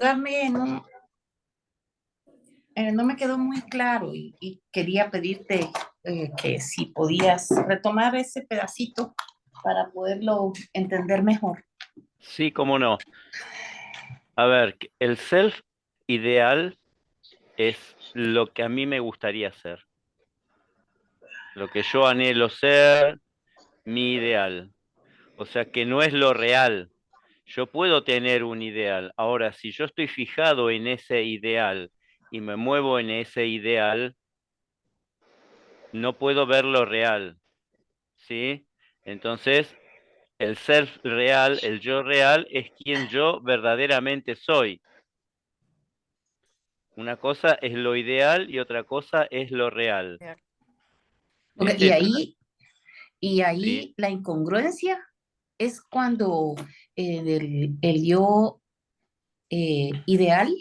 Dame, no me quedó muy claro y quería pedirte que si podías retomar ese pedacito para poderlo entender mejor. Sí, cómo no. A ver, el self ideal es lo que a mí me gustaría ser, lo que yo anhelo ser, mi ideal. O sea, que no es lo real. Yo puedo tener un ideal. Ahora, si yo estoy fijado en ese ideal y me muevo en ese ideal, no puedo ver lo real, ¿sí? Entonces, el ser real, el yo real, es quien yo verdaderamente soy. Una cosa es lo ideal y otra cosa es lo real. Ok, Es esa, y ¿sí? ahí la incongruencia es cuando el yo ideal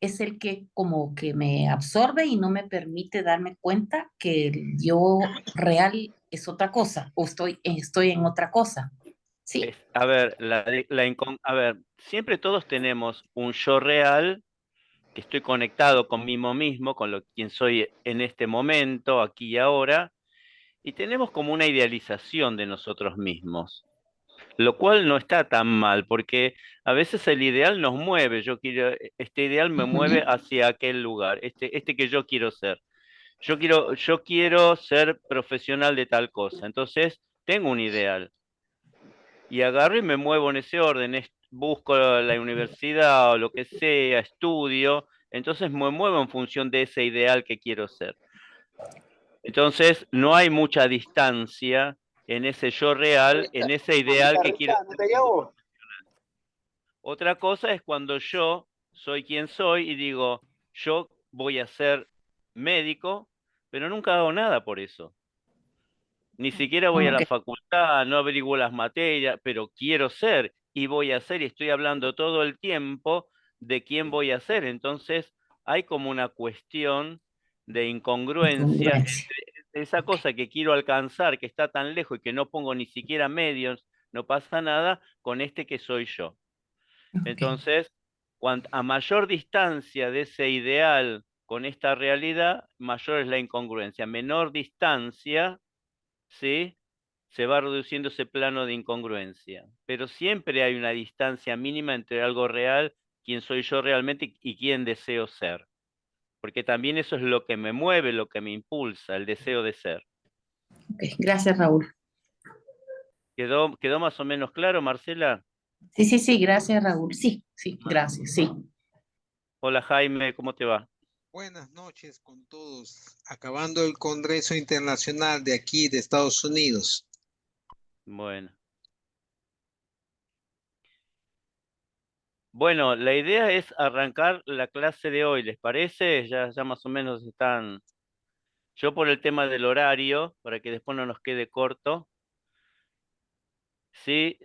es el que como que me absorbe y no me permite darme cuenta que el yo real es otra cosa o estoy en otra cosa. ¿Sí? A ver, a ver, siempre todos tenemos un yo real, que estoy conectado conmigo mismo, con quien soy en este momento, aquí y ahora, y tenemos como una idealización de nosotros mismos, lo cual no está tan mal, porque a veces el ideal nos mueve. Yo quiero, este ideal me mueve Ujú. hacia aquel lugar, este que yo quiero ser. Yo quiero ser profesional de tal cosa. Entonces, tengo un ideal y agarro y me muevo en ese orden. Busco la universidad o lo que sea, estudio. Entonces me muevo en función de ese ideal que quiero ser. Entonces, no hay mucha distancia en ese yo real, en ese ideal que quiero ser siendo profesional. Otra cosa es cuando yo soy quien soy y digo, yo voy a ser médico, pero nunca hago nada por eso. Ni siquiera voy a Ok, la facultad, no averiguo las materias, pero quiero ser y voy a ser y estoy hablando todo el tiempo de quién voy a ser. Entonces, hay como una cuestión de incongruencia incongruencia. entre esa Ok, cosa que quiero alcanzar, que está tan lejos y que no pongo ni siquiera medios, no pasa nada, con este que soy yo. ok. Entonces, a mayor distancia de ese ideal con esta realidad, mayor es la incongruencia. Menor distancia, ¿sí? Se va reduciendo ese plano de incongruencia. Pero siempre hay una distancia mínima entre algo real, quién soy yo realmente y quién deseo ser. Porque también eso es lo que me mueve, lo que me impulsa, el deseo de ser. Ok, gracias, Raúl. ¿Quedó más o menos claro, Marcela? Sí, sí, sí, gracias, Raúl. Sí, sí, Bueno. gracias, sí. Hola Jaime, ¿cómo te va? Buenas noches con todos. Acabando el Congreso Internacional de aquí de Estados Unidos. Bueno. Bueno, la idea es arrancar la clase de hoy, ¿les parece? Ya más o menos están. Yo por el tema del horario, para que después no nos quede corto. Sí,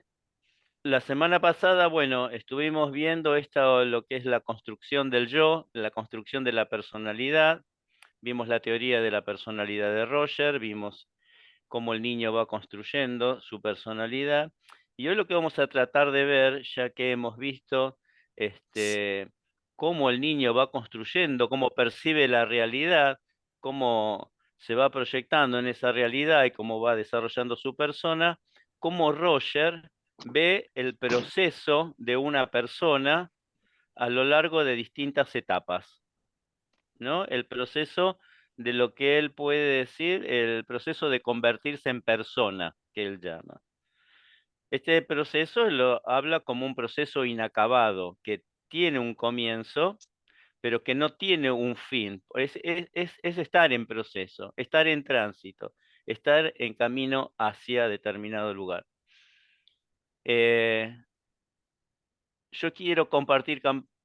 la semana pasada, bueno, estuvimos viendo lo que es la construcción del yo, la construcción de la personalidad. Vimos la teoría de la personalidad de Roger, vimos cómo el niño va construyendo su personalidad. Y hoy lo que vamos a tratar de ver, ya que hemos visto este, cómo el niño va construyendo, cómo percibe la realidad, cómo se va proyectando en esa realidad y cómo va desarrollando su persona, cómo Roger ve el proceso de una persona a lo largo de distintas etapas, ¿no? El proceso de lo que él puede decir, el proceso de convertirse en persona, que él llama. Este proceso lo habla como un proceso inacabado, que tiene un comienzo, pero que no tiene un fin. Es estar en proceso, estar en tránsito, estar en camino hacia determinado lugar. Eh, yo quiero compartir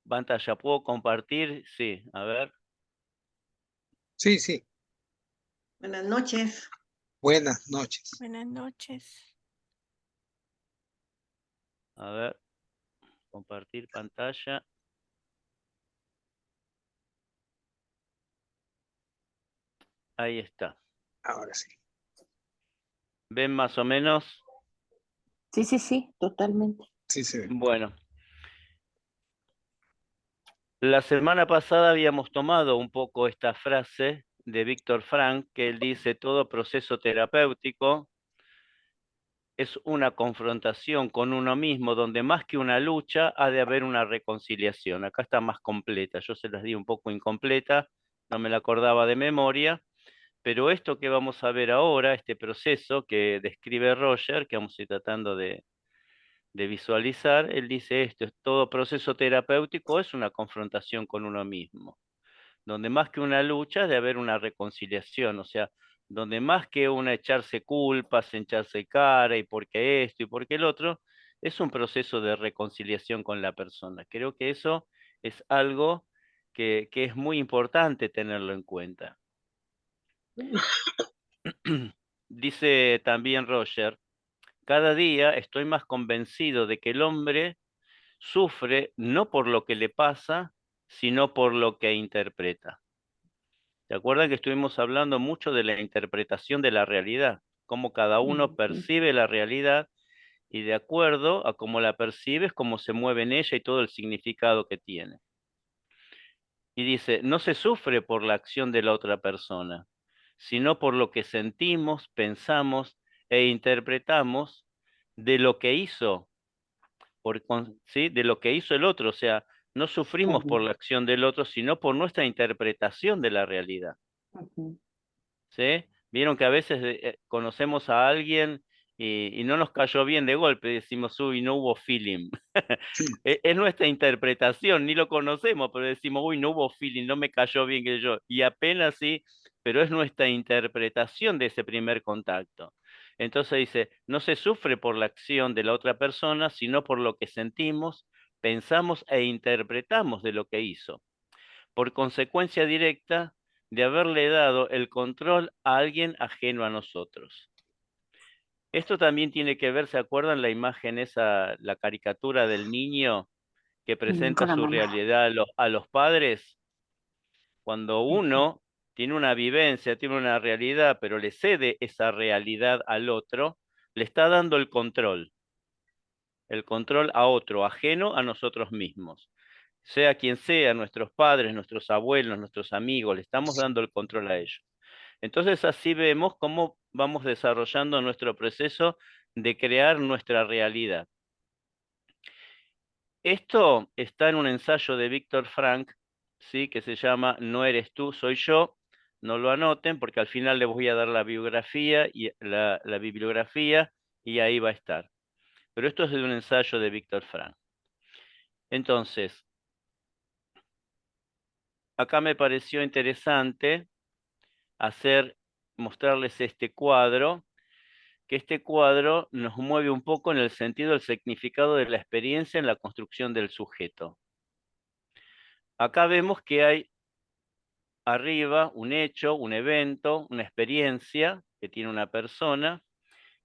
pantalla. ¿Puedo compartir? Sí, a ver, Sí, sí. Buenas noches. Buenas noches. Buenas noches. a ver, compartir pantalla. Ahí está. Ahora sí. ¿Ven más o menos? Sí, sí, sí, totalmente. Sí se ve. Bueno, La semana pasada habíamos tomado un poco esta frase de Víctor Frank, que él dice, todo proceso terapéutico es una confrontación con uno mismo, donde más que una lucha ha de haber una reconciliación. Acá está más completa, yo se las di un poco incompleta, no me la acordaba de memoria, pero esto que vamos a ver ahora, este proceso que describe Roger, que vamos a ir tratando de visualizar, él dice esto, todo proceso terapéutico es una confrontación con uno mismo, donde más que una lucha de haber una reconciliación, o sea, donde más que una echarse culpas, echarse cara y por qué esto y por qué el otro, es un proceso de reconciliación con la persona. Creo que eso es algo que es muy importante tenerlo en cuenta. Dice también Roger, cada día estoy más convencido de que el hombre sufre no por lo que le pasa, sino por lo que interpreta. ¿Se acuerdan que estuvimos hablando mucho de la interpretación de la realidad? Cómo cada uno percibe la realidad y de acuerdo a cómo la percibe es cómo se mueve en ella y todo el significado que tiene. Y dice, no se sufre por la acción de la otra persona, sino por lo que sentimos, pensamos e interpretamos de lo que hizo, ¿sí? De lo que hizo el otro. O sea, no sufrimos por Ujú, la acción del otro, sino por nuestra interpretación de la realidad. ujú. ¿Sí? Vieron que a veces conocemos a alguien y no nos cayó bien de golpe, decimos, uy, no hubo feeling. Es nuestra interpretación, ni lo conocemos, pero decimos, uy, no hubo feeling, no me cayó bien que yo. Y apenas sí, pero es nuestra interpretación de ese primer contacto. Entonces dice, no se sufre por la acción de la otra persona, sino por lo que sentimos, pensamos e interpretamos de lo que hizo por consecuencia directa de haberle dado el control a alguien ajeno a nosotros. Esto también tiene que ver, ¿se acuerdan la imagen esa, la caricatura del niño que presenta Con la su mamá. realidad a los padres? Cuando Ujú, uno tiene una vivencia, tiene una realidad, pero le cede esa realidad al otro, le está dando el control a otro, ajeno a nosotros mismos. Sea quien sea, nuestros padres, nuestros abuelos, nuestros amigos, le estamos dando el control a ellos. Entonces así vemos cómo vamos desarrollando nuestro proceso de crear nuestra realidad. Esto está en un ensayo de Víctor Frank, ¿sí? Que se llama No eres tú, soy yo. No lo anoten porque al final les voy a dar la biografía y la bibliografía y ahí va a estar. Pero esto es de un ensayo de Víctor Frank. Entonces, acá me pareció interesante mostrarles este cuadro, que este cuadro nos mueve un poco en el sentido del significado de la experiencia en la construcción del sujeto. Acá vemos que hay arriba un hecho, un evento, una experiencia que tiene una persona,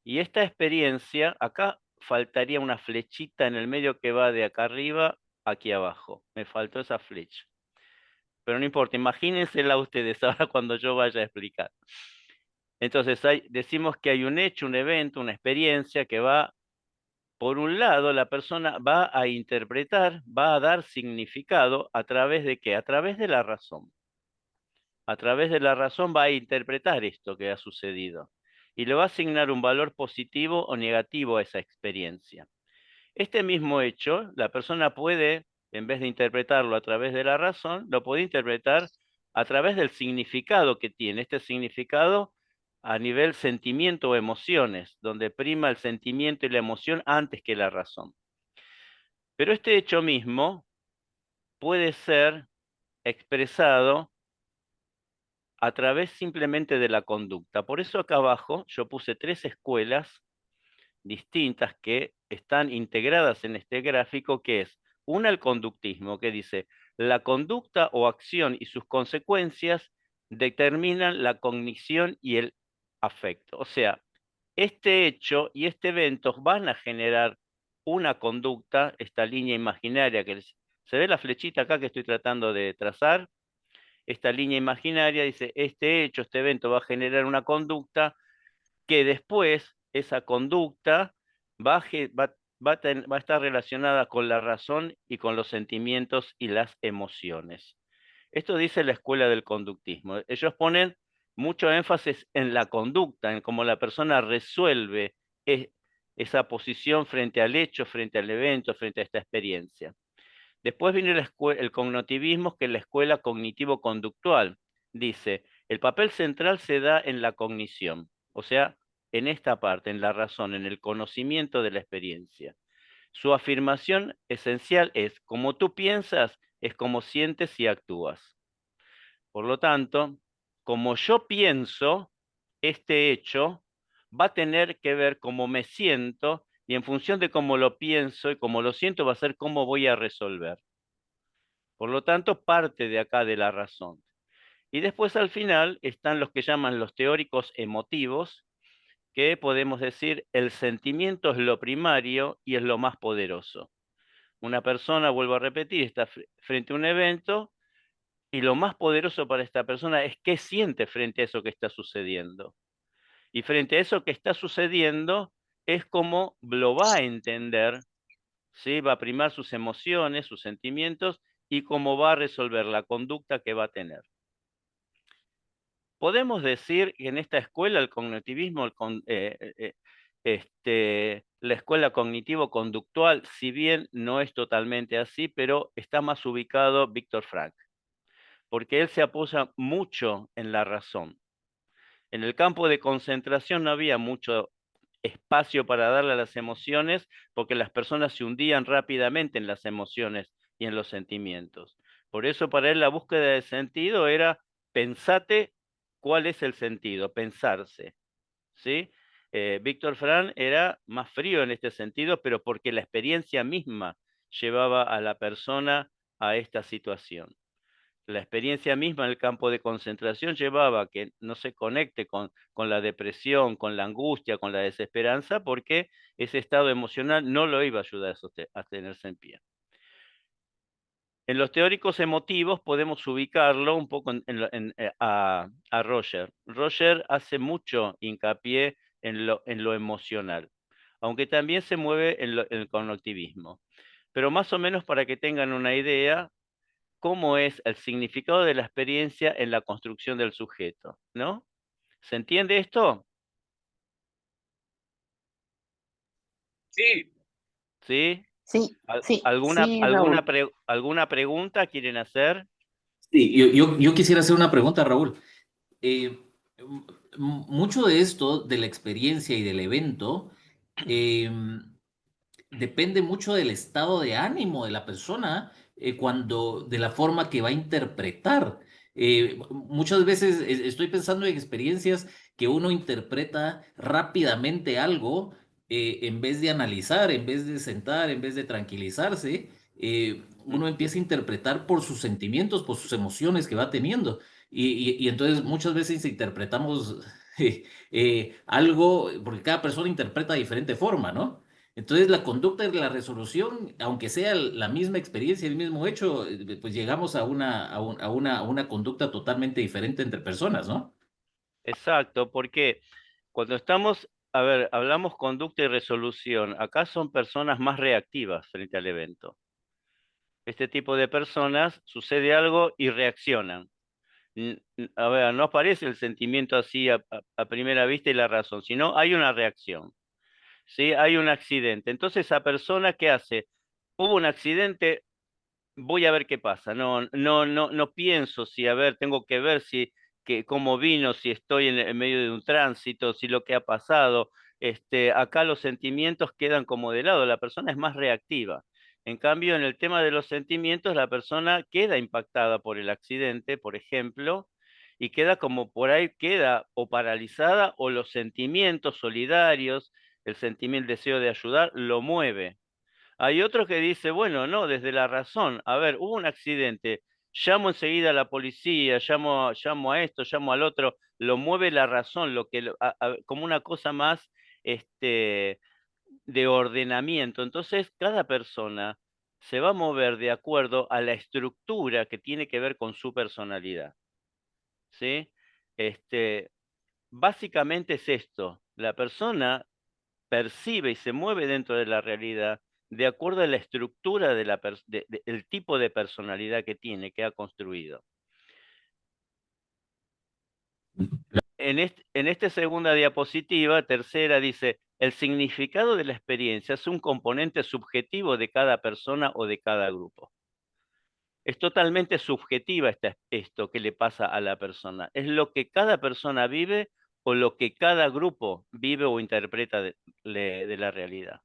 y esta experiencia, acá faltaría una flechita en el medio que va de acá arriba a aquí abajo. Me faltó esa flecha. Pero no importa, imagínensela ustedes ahora cuando yo vaya a explicar. Entonces decimos que hay un hecho, un evento, una experiencia que va, por un lado, la persona va a interpretar, va a dar significado a través de qué? A través de la razón. A través de la razón va a interpretar esto que ha sucedido y le va a asignar un valor positivo o negativo a esa experiencia. Este mismo hecho, la persona puede, en vez de interpretarlo a través de la razón, lo puede interpretar a través del significado que tiene. Este significado a nivel sentimiento o emociones, donde prima el sentimiento y la emoción antes que la razón. Pero este hecho mismo puede ser expresado a través simplemente de la conducta. Por eso acá abajo yo puse 3 escuelas distintas que están integradas en este gráfico, que es una, el conductismo, que dice, la conducta o acción y sus consecuencias determinan la cognición y el afecto. O sea, este hecho y este evento van a generar una conducta, esta línea imaginaria que se ve la flechita acá que estoy tratando de trazar. Esta línea imaginaria dice, este hecho, este evento va a generar una conducta que después esa conducta va va a estar relacionada con la razón y con los sentimientos y las emociones. Esto dice la escuela del conductismo. Ellos ponen mucho énfasis en la conducta, en cómo la persona resuelve esa posición frente al hecho, frente al evento, frente a esta experiencia. Después viene el cognitivismo, que es la escuela cognitivo-conductual. Dice, el papel central se da en la cognición, o sea, en esta parte, en la razón, en el conocimiento de la experiencia. Su afirmación esencial es, como tú piensas, es como sientes y actúas. Por lo tanto, como yo pienso, este hecho va a tener que ver cómo me siento y en función de cómo lo pienso y cómo lo siento va a ser cómo voy a resolver. Por lo tanto, parte de acá de la razón. Y después al final están los que llaman los teóricos emotivos, que podemos decir el sentimiento es lo primario y es lo más poderoso. Una persona, vuelvo a repetir, está frente a un evento y lo más poderoso para esta persona es qué siente frente a eso que está sucediendo. Y frente a eso que está sucediendo es cómo lo va a entender, ¿sí? Va a primar sus emociones, sus sentimientos y cómo va a resolver la conducta que va a tener. Podemos decir que en esta escuela, el cognitivismo, la escuela cognitivo-conductual, si bien no es totalmente así, pero está más ubicado Víctor Frank, porque él se apoya mucho en la razón. En el campo de concentración no había mucho espacio para darle a las emociones, porque las personas se hundían rápidamente en las emociones y en los sentimientos. Por eso para él la búsqueda de sentido era pensate cuál es el sentido, pensarse, ¿sí? Víctor Frank era más frío en este sentido, pero porque la experiencia misma llevaba a la persona a esta situación. La experiencia misma en el campo de concentración llevaba a que no se conecte con la depresión, con la angustia, con la desesperanza, porque ese estado emocional no lo iba a ayudar a tenerse en pie. En los teóricos emotivos podemos ubicarlo un poco a Roger. Roger hace mucho hincapié en lo emocional, aunque también se mueve en el cognitivismo. Pero más o menos para que tengan una idea, cómo es el significado de la experiencia en la construcción del sujeto, ¿no? ¿Se entiende esto? Sí. ¿Sí? Sí, sí, ¿Alguna, sí, Raúl. alguna pregunta quieren hacer? Sí, yo quisiera hacer una pregunta, Raúl. Eh, Mucho de esto, de la experiencia y del evento, eh, depende mucho del estado de ánimo de la persona de la forma que va a interpretar. Muchas veces estoy pensando en experiencias que uno interpreta rápidamente algo en vez de analizar, en vez de sentar, en vez de tranquilizarse. Uno empieza a interpretar por sus sentimientos, por sus emociones que va teniendo. Y entonces muchas veces interpretamos algo, porque cada persona interpreta de diferente forma, ¿no? Entonces, la conducta y la resolución, aunque sea la misma experiencia, el mismo hecho, pues llegamos a una conducta totalmente diferente entre personas, ¿no? Exacto, porque cuando estamos, a ver, hablamos conducta y resolución, acá son personas más reactivas frente al evento. Este tipo de personas sucede algo y reaccionan. A ver, no aparece el sentimiento así a primera vista y la razón, sino hay una reacción, ¿sí? Hay un accidente. Entonces, esa persona, ¿qué hace? Hubo un accidente, voy a ver qué pasa. No pienso si, a ver, tengo que ver si, cómo vino, si estoy en medio de un tránsito, si lo que ha pasado. Acá los sentimientos quedan como de lado, la persona es más reactiva. En cambio, en el tema de los sentimientos, la persona queda impactada por el accidente, por ejemplo, y queda como por ahí, queda o paralizada o los sentimientos solidarios, el sentimiento, el deseo de ayudar, lo mueve. Hay otro que dice, bueno, no, desde la razón. A ver, hubo un accidente, llamo enseguida a la policía, llamo a esto, llamo al otro, lo mueve la razón, como una cosa más de ordenamiento. Entonces, cada persona se va a mover de acuerdo a la estructura que tiene que ver con su personalidad. ¿Sí? Básicamente es esto. La persona percibe y se mueve dentro de la realidad de acuerdo a la estructura del tipo de personalidad que tiene, que ha construido. En esta segunda diapositiva, tercera, dice, el significado de la experiencia es un componente subjetivo de cada persona o de cada grupo. Es totalmente subjetiva esto que le pasa a la persona. Es lo que cada persona vive o lo que cada grupo vive o interpreta de la realidad.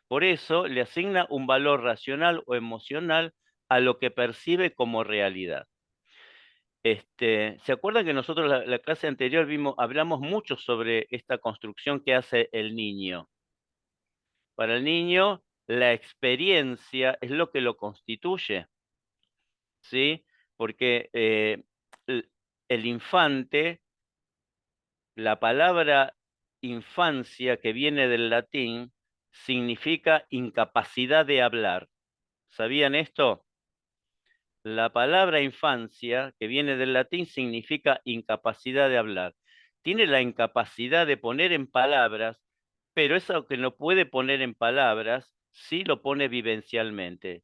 Por eso le asigna un valor racional o emocional a lo que percibe como realidad. ¿Se acuerdan que nosotros la clase anterior hablamos mucho sobre esta construcción que hace el niño? Para el niño, la experiencia es lo que lo constituye, ¿sí? Porque el infante, la palabra infancia que viene del latín, significa incapacidad de hablar. ¿Sabían esto? La palabra infancia, que viene del latín, significa incapacidad de hablar. Tiene la incapacidad de poner en palabras, pero eso que no puede poner en palabras, sí lo pone vivencialmente.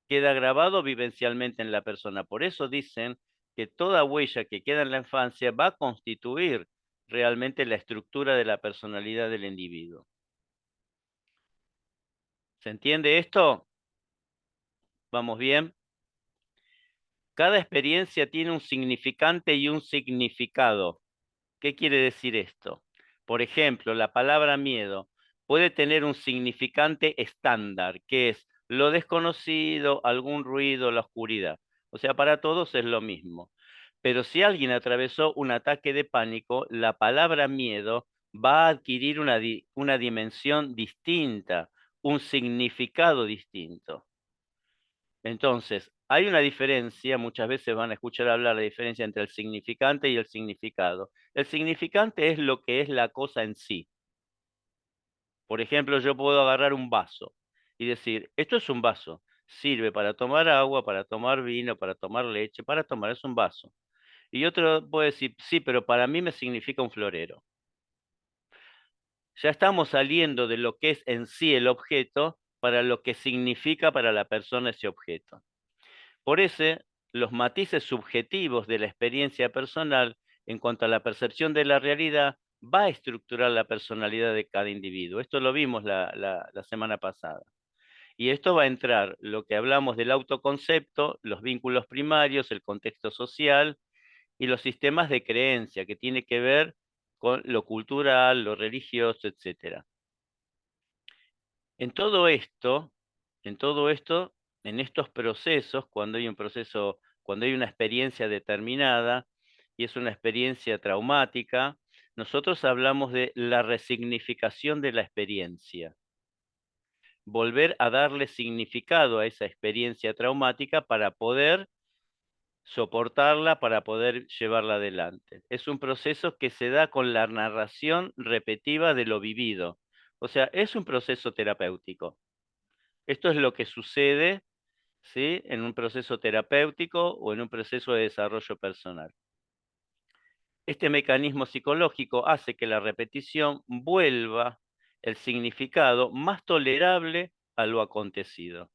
Queda grabado vivencialmente en la persona. Por eso dicen que toda huella que queda en la infancia va a constituir realmente la estructura de la personalidad del individuo. ¿Se entiende esto? ¿Vamos bien? Cada experiencia tiene un significante y un significado. ¿Qué quiere decir esto? Por ejemplo, la palabra miedo puede tener un significante estándar, que es lo desconocido, algún ruido, la oscuridad. O sea, para todos es lo mismo. Pero si alguien atravesó un ataque de pánico, la palabra miedo va a adquirir una dimensión distinta, un significado distinto. Entonces, hay una diferencia, muchas veces van a escuchar hablar de la diferencia entre el significante y el significado. El significante es lo que es la cosa en sí. Por ejemplo, yo puedo agarrar un vaso y decir, esto es un vaso, sirve para tomar agua, para tomar vino, para tomar leche, para tomar, es un vaso. Y otro puede decir, sí, pero para mí me significa un florero. Ya estamos saliendo de lo que es en sí el objeto para lo que significa para la persona ese objeto. Por eso, los matices subjetivos de la experiencia personal en cuanto a la percepción de la realidad va a estructurar la personalidad de cada individuo. Esto lo vimos la semana pasada. Y esto va a entrar lo que hablamos del autoconcepto, los vínculos primarios, el contexto social y los sistemas de creencia que tiene que ver con lo cultural, lo religioso, etc. En todo esto, en estos procesos, cuando hay un proceso, cuando hay una experiencia determinada y es una experiencia traumática, nosotros hablamos de la resignificación de la experiencia. Volver a darle significado a esa experiencia traumática para poder soportarla, para poder llevarla adelante. Es un proceso que se da con la narración repetitiva de lo vivido. O sea, es un proceso terapéutico. Esto es lo que sucede, ¿sí?, en un proceso terapéutico o en un proceso de desarrollo personal. Este mecanismo psicológico hace que la repetición vuelva el significado más tolerable a lo acontecido.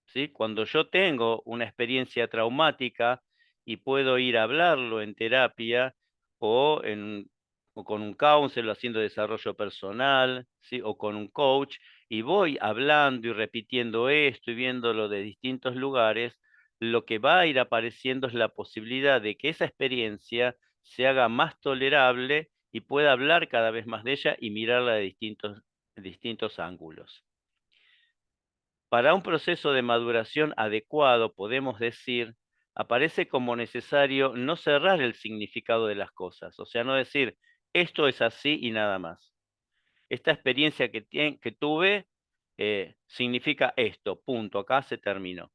¿Sí? Cuando yo tengo una experiencia traumática y puedo ir a hablarlo en terapia o, o con un counselor haciendo desarrollo personal, ¿sí?, o con un coach, y voy hablando y repitiendo esto y viéndolo de distintos lugares, lo que va a ir apareciendo es la posibilidad de que esa experiencia se haga más tolerable y pueda hablar cada vez más de ella y mirarla de distintos ángulos. Para un proceso de maduración adecuado, podemos decir, aparece como necesario no cerrar el significado de las cosas, o sea, no decir, esto es así y nada más. Esta experiencia que tuve significa esto, punto, acá se terminó.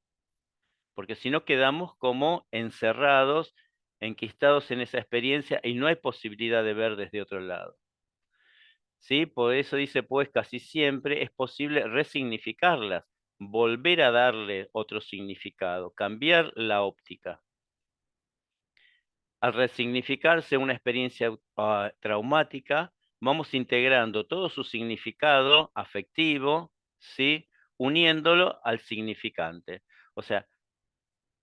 Porque si no quedamos como encerrados, enquistados en esa experiencia y no hay posibilidad de ver desde otro lado. ¿Sí? Por eso dice, pues casi siempre es posible resignificarlas, volver a darle otro significado, cambiar la óptica. Al resignificarse una experiencia traumática, vamos integrando todo su significado afectivo, ¿sí? Uniéndolo al significante. O sea,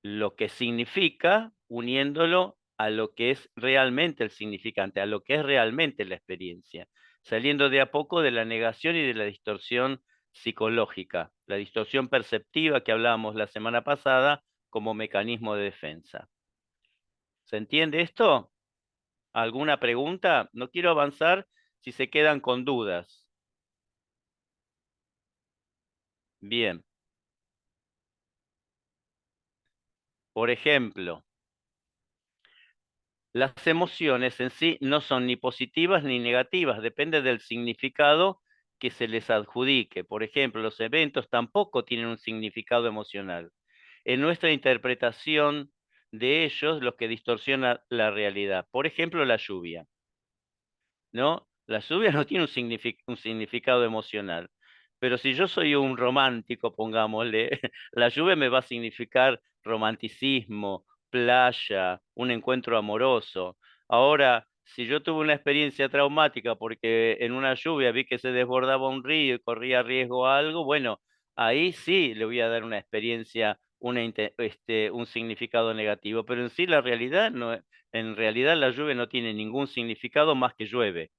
lo que significa, uniéndolo a lo que es realmente el significante, a lo que es realmente la experiencia, saliendo de a poco de la negación y de la distorsión psicológica, la distorsión perceptiva que hablábamos la semana pasada como mecanismo de defensa. ¿Se entiende esto? ¿Alguna pregunta? No quiero avanzar si se quedan con dudas. Bien. Por ejemplo, las emociones en sí no son ni positivas ni negativas, depende del significado que se les adjudique. Por ejemplo, los eventos tampoco tienen un significado emocional. En nuestra interpretación de ellos, lo que distorsiona la realidad. Por ejemplo, la lluvia, ¿no? La lluvia no tiene un significado emocional. Pero si yo soy un romántico, pongámosle, la lluvia me va a significar romanticismo, playa, un encuentro amoroso. Ahora, si yo tuve una experiencia traumática porque en una lluvia vi que se desbordaba un río y corría riesgo a algo, bueno, ahí sí le voy a dar una experiencia, un significado negativo. Pero en sí la realidad no, en realidad la lluvia no tiene ningún significado más que llueve.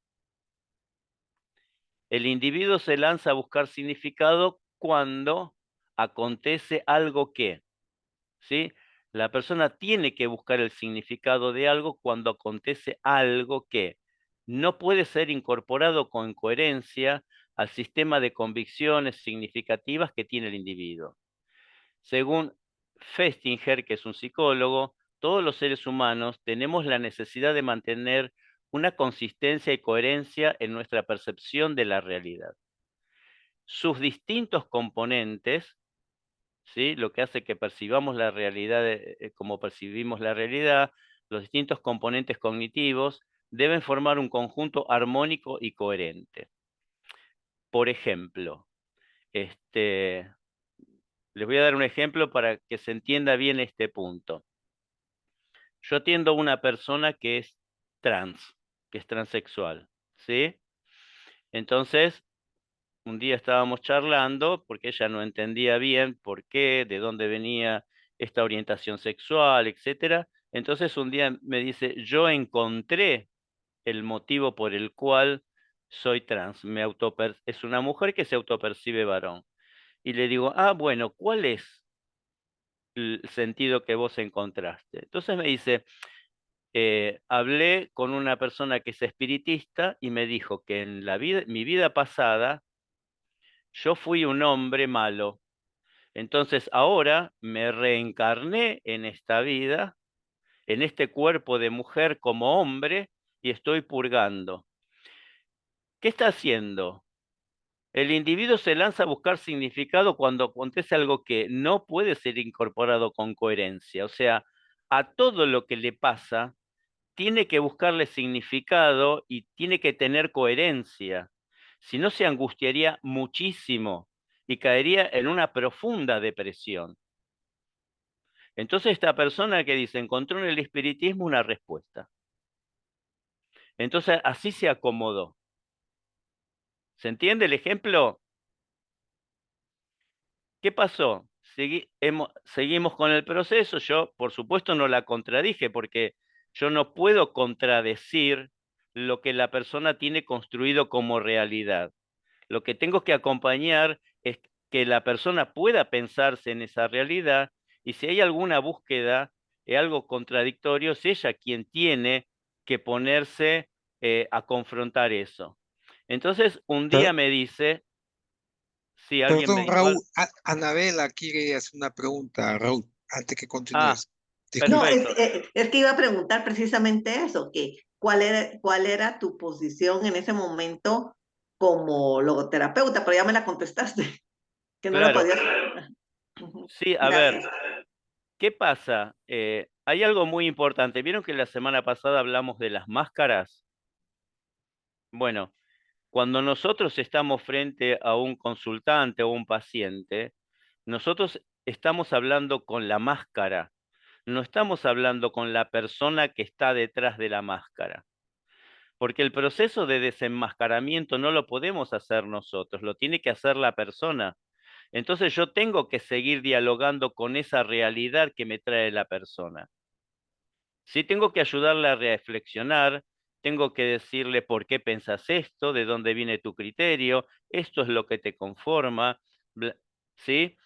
El individuo se lanza a buscar significado cuando acontece algo que, ¿sí? La persona tiene que buscar el significado de algo cuando acontece algo que no puede ser incorporado con coherencia al sistema de convicciones significativas que tiene el individuo. Según Festinger, que es un psicólogo, todos los seres humanos tenemos la necesidad de mantener una consistencia y coherencia en nuestra percepción de la realidad. Sus distintos componentes, ¿sí? Lo que hace que percibamos la realidad como percibimos la realidad, los distintos componentes cognitivos deben formar un conjunto armónico y coherente. Por ejemplo, les voy a dar un ejemplo para que se entienda bien este punto. Yo atiendo a una persona que es trans, que es transexual, ¿sí? Entonces, un día estábamos charlando porque ella no entendía bien por qué, de dónde venía esta orientación sexual, etcétera. Entonces un día me dice, yo encontré el motivo por el cual soy trans. Es una mujer que se autopercibe varón. Y le digo, ah, bueno, ¿cuál es el sentido que vos encontraste? Entonces me dice, hablé con una persona que es espiritista y me dijo que en mi vida pasada, yo fui un hombre malo. Entonces ahora me reencarné en esta vida, en este cuerpo de mujer como hombre, y estoy purgando. ¿Qué está haciendo? El individuo se lanza a buscar significado cuando acontece algo que no puede ser incorporado con coherencia. O sea, a todo lo que le pasa, tiene que buscarle significado y tiene que tener coherencia. Si no, se angustiaría muchísimo y caería en una profunda depresión. Entonces esta persona que dice, encontró en el espiritismo una respuesta. Entonces así se acomodó. ¿Se entiende el ejemplo? ¿Qué pasó? Seguimos con el proceso. Yo, por supuesto, no la contradije porque yo no puedo contradecir lo que la persona tiene construido como realidad. Lo que tengo que acompañar es que la persona pueda pensarse en esa realidad y si hay alguna búsqueda, algo contradictorio, es ella quien tiene que ponerse a confrontar eso. Entonces, un día Per- me dice, sí, alguien me Perdón, dijo, Raúl, Anabela quiere hacer una pregunta, Raúl, antes que ah, continúes. No, Disculpa. perfecto, es que iba a preguntar precisamente eso, que cuál era tu posición en ese momento como logoterapeuta, pero ya me la contestaste, que no la claro, podías. Ujú. sí, a ver, Gracias. ¿qué pasa? Hay algo muy importante. ¿Vieron que la semana pasada hablamos de las máscaras? Bueno, cuando nosotros estamos frente a un consultante o un paciente, nosotros estamos hablando con la máscara, no estamos hablando con la persona que está detrás de la máscara. Porque el proceso de desenmascaramiento no lo podemos hacer nosotros, lo tiene que hacer la persona. Entonces yo tengo que seguir dialogando con esa realidad que me trae la persona. Sí, tengo que ayudarle a reflexionar, tengo que decirle por qué pensás esto, de dónde viene tu criterio, esto es lo que te conforma, ¿sí?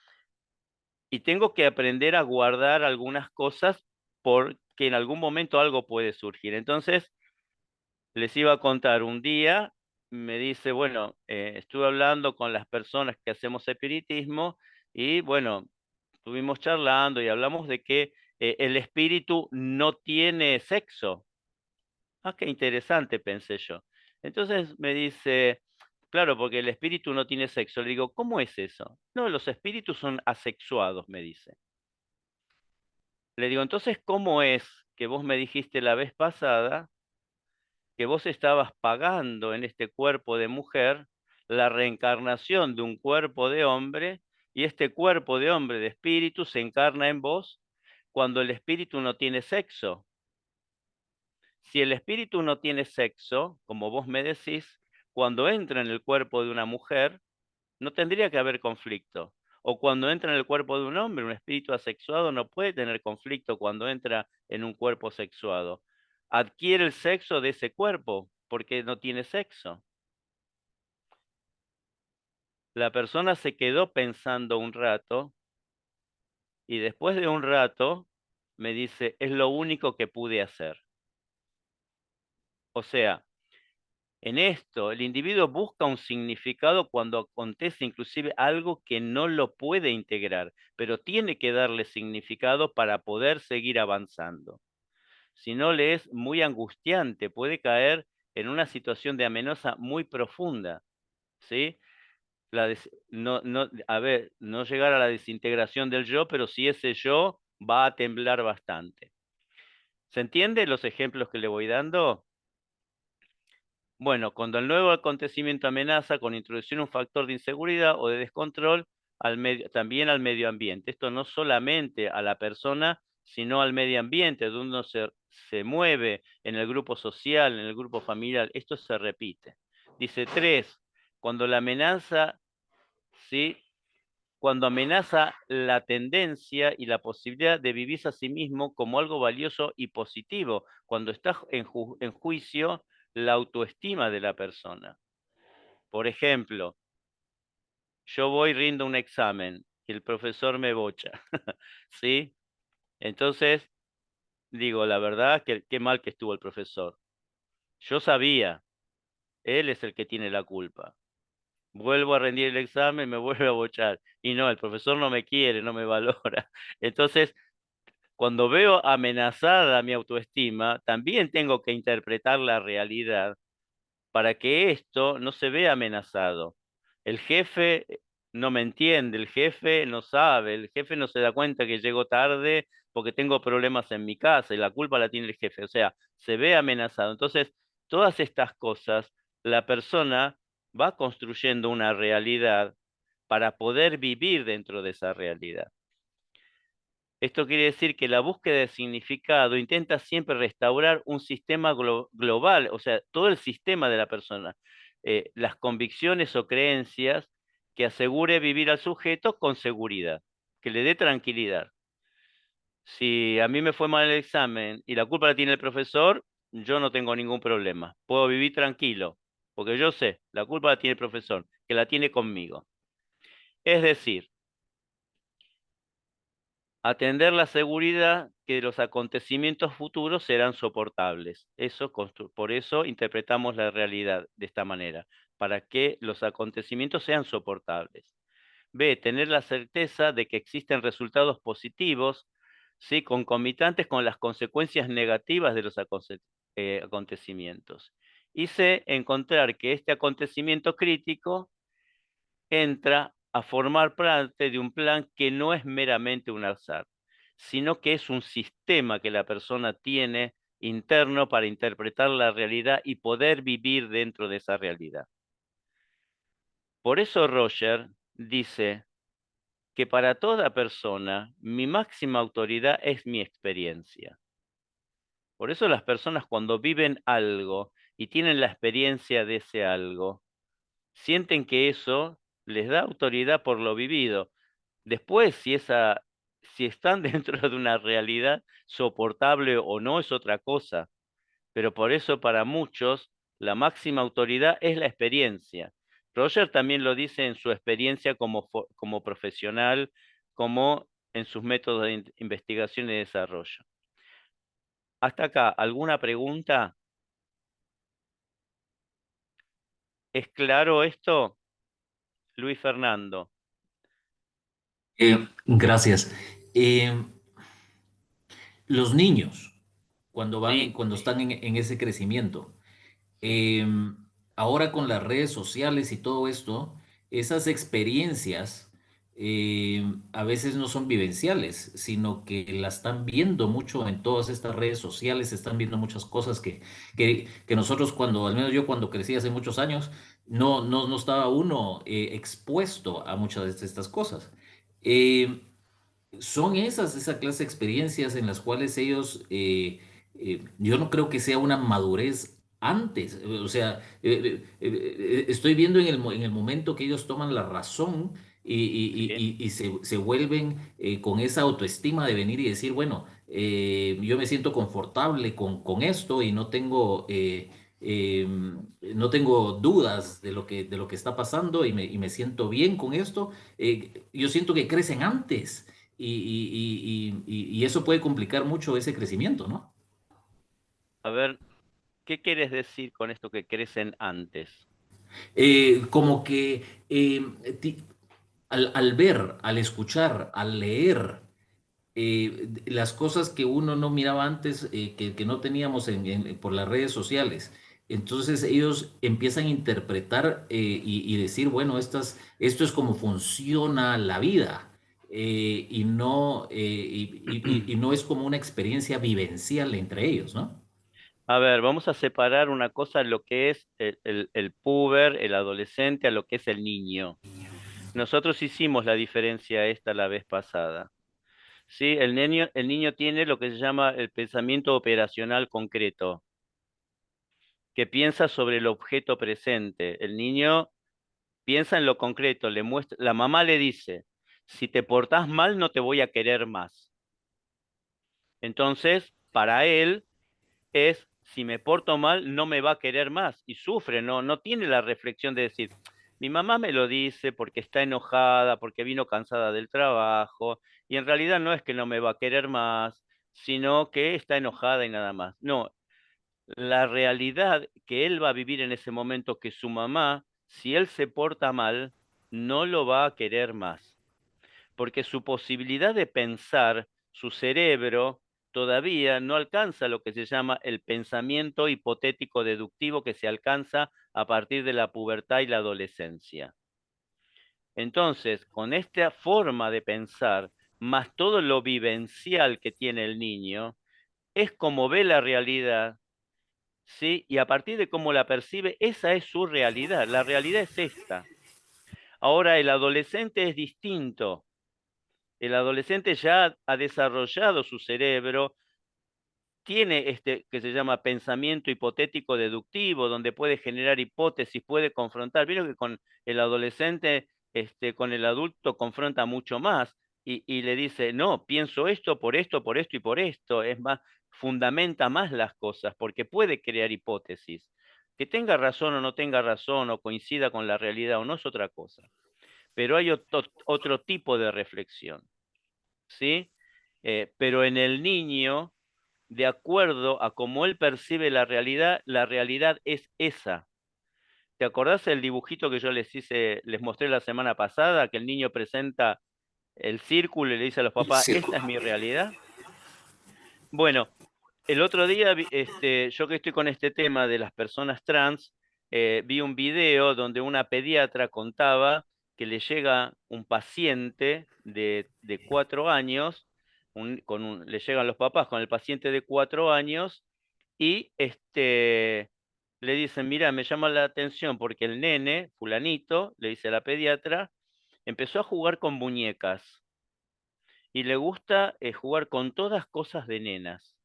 Y tengo que aprender a guardar algunas cosas porque en algún momento algo puede surgir. Entonces, les iba a contar un día, me dice, bueno, estuve hablando con las personas que hacemos espiritismo y bueno, estuvimos charlando y hablamos de que el espíritu no tiene sexo. Ah, qué interesante, pensé yo. Entonces me dice, claro, porque el espíritu no tiene sexo. Le digo, ¿cómo es eso? No, los espíritus son asexuados, me dice. Le digo, entonces, ¿cómo es que vos me dijiste la vez pasada que vos estabas pagando en este cuerpo de mujer la reencarnación de un cuerpo de hombre y este cuerpo de hombre de espíritu se encarna en vos cuando el espíritu no tiene sexo? Si el espíritu no tiene sexo, como vos me decís, cuando entra en el cuerpo de una mujer, no tendría que haber conflicto. O cuando entra en el cuerpo de un hombre, un espíritu asexuado no puede tener conflicto cuando entra en un cuerpo sexuado. Adquiere el sexo de ese cuerpo porque no tiene sexo. La persona se quedó pensando un rato y después de un rato me dice, es lo único que pude hacer. O sea, en esto, el individuo busca un significado cuando acontece inclusive algo que no lo puede integrar, pero tiene que darle significado para poder seguir avanzando. Si no, le es muy angustiante, puede caer en una situación de amenaza muy profunda, ¿sí? A ver, no llegar a la desintegración del yo, pero sí ese yo va a temblar bastante. ¿Se entiende los ejemplos que le voy dando? Bueno, cuando el nuevo acontecimiento amenaza con introducir un factor de inseguridad o de descontrol también al medio ambiente. Esto no solamente a la persona, sino al medio ambiente, donde uno se mueve en el grupo social, en el grupo familiar. Esto se repite. Dice 3, cuando la amenaza, ¿sí? Cuando amenaza la tendencia y la posibilidad de vivirse a sí mismo como algo valioso y positivo, cuando está en juicio la autoestima de la persona. Por ejemplo, yo voy, rindo un examen y el profesor me bocha, ¿sí? Entonces, digo, la verdad, que qué mal que estuvo el profesor. Yo sabía, él es el que tiene la culpa. Vuelvo a rendir el examen, me vuelve a bochar. Y no, el profesor no me quiere, no me valora. Entonces, cuando veo amenazada mi autoestima, también tengo que interpretar la realidad para que esto no se vea amenazado. El jefe no me entiende, el jefe no sabe, el jefe no se da cuenta que llego tarde porque tengo problemas en mi casa y la culpa la tiene el jefe. O sea, se ve amenazado. Entonces, todas estas cosas, la persona va construyendo una realidad para poder vivir dentro de esa realidad. Esto quiere decir que la búsqueda de significado intenta siempre restaurar un sistema global, o sea, todo el sistema de la persona, las convicciones o creencias que asegure vivir al sujeto con seguridad, que le dé tranquilidad. Si a mí me fue mal el examen y la culpa la tiene el profesor, yo no tengo ningún problema, puedo vivir tranquilo, porque yo sé, la culpa la tiene el profesor, que la tiene conmigo. Es decir, atender la seguridad que los acontecimientos futuros serán soportables. Por eso interpretamos la realidad de esta manera, para que los acontecimientos sean soportables. B, tener la certeza de que existen resultados positivos, ¿sí? Concomitantes con las consecuencias negativas de los acontecimientos. Y C, encontrar que este acontecimiento crítico entra a formar parte de un plan que no es meramente un azar, sino que es un sistema que la persona tiene interno para interpretar la realidad y poder vivir dentro de esa realidad. Por eso Roger dice que para toda persona mi máxima autoridad es mi experiencia. Por eso las personas cuando viven algo y tienen la experiencia de ese algo. Sienten que eso les da autoridad por lo vivido. Después, si están dentro de una realidad soportable o no, es otra cosa. Pero por eso para muchos la máxima autoridad es la experiencia. Roger también lo dice en su experiencia como profesional, como en sus métodos de investigación y desarrollo. Hasta acá, ¿alguna pregunta? ¿Es claro esto, Luis Fernando? Gracias. Los niños, Sí, cuando están en ese crecimiento, em, ahora con las redes sociales y todo esto, esas experiencias a veces no son vivenciales, sino que las están viendo mucho en todas estas redes sociales, están viendo muchas cosas que nosotros cuando, al menos yo cuando crecí hace muchos años, no estaba uno expuesto a muchas de estas cosas. Em, Son esa clase de experiencias en las cuales ellos, yo no creo que sea una madurez antes, o sea, estoy viendo en el momento que ellos toman la razón sí. y se vuelven con esa autoestima de venir y decir, bueno, yo me siento confortable con esto y eh, no tengo dudas de lo que está pasando y me siento bien con esto. Yo siento que crecen antes y eso puede complicar mucho ese crecimiento, ¿no? A ver, ¿qué quieres decir con esto que crecen antes? Como que al ver, al escuchar, al leer, las cosas que uno no miraba antes, que no teníamos por las redes sociales. Entonces ellos empiezan a interpretar y decir, bueno, esto es como funciona la vida. Y no es como una experiencia vivencial entre ellos, ¿no? A ver, vamos a separar una cosa, lo que es el puber, el adolescente, a lo que es el niño. Nosotros hicimos la diferencia esta la vez pasada. ¿Sí? El niño tiene lo que se llama el pensamiento operacional concreto, que piensa sobre el objeto presente. El niño piensa en lo concreto, le muestra, la mamá le dice, si te portás mal no te voy a querer más. Entonces, para él es, si me porto mal, no me va a querer más y sufre, no tiene la reflexión de decir, mi mamá me lo dice porque está enojada, porque vino cansada del trabajo, y en realidad no es que no me va a querer más, sino que está enojada y nada más. No, la realidad que él va a vivir en ese momento, que su mamá, si él se porta mal, no lo va a querer más porque su posibilidad de pensar, su cerebro, todavía no alcanza lo que se llama el pensamiento hipotético deductivo que se alcanza a partir de la pubertad y la adolescencia. Entonces, con esta forma de pensar, más todo lo vivencial que tiene el niño, es como ve la realidad, ¿sí? Y a partir de cómo la percibe, esa es su realidad. La realidad es esta. Ahora, el adolescente es distinto. El adolescente ya ha desarrollado su cerebro, tiene este que se llama pensamiento hipotético deductivo, donde puede generar hipótesis, puede confrontar. Vieron que con el adolescente, con el adulto confronta mucho más y le dice, no, pienso esto, por esto, por esto y por esto. Es más, fundamenta más las cosas porque puede crear hipótesis. Que tenga razón o no tenga razón, o coincida con la realidad o no es otra cosa. Pero hay otro tipo de reflexión. ¿Sí? Pero en el niño, de acuerdo a cómo él percibe la realidad es esa. ¿Te acordás del dibujito que yo les mostré la semana pasada, que el niño presenta el círculo y le dice a los papás, Sí. esta es mi realidad? Bueno, el otro día, yo que estoy con este tema de las personas trans, vi un video donde una pediatra contaba que le llega un paciente de 4 años, le llegan los papás con el paciente de 4 años y le dicen, mira, me llama la atención porque el nene, fulanito, le dice a la pediatra, empezó a jugar con muñecas y le gusta jugar con todas cosas de nenas.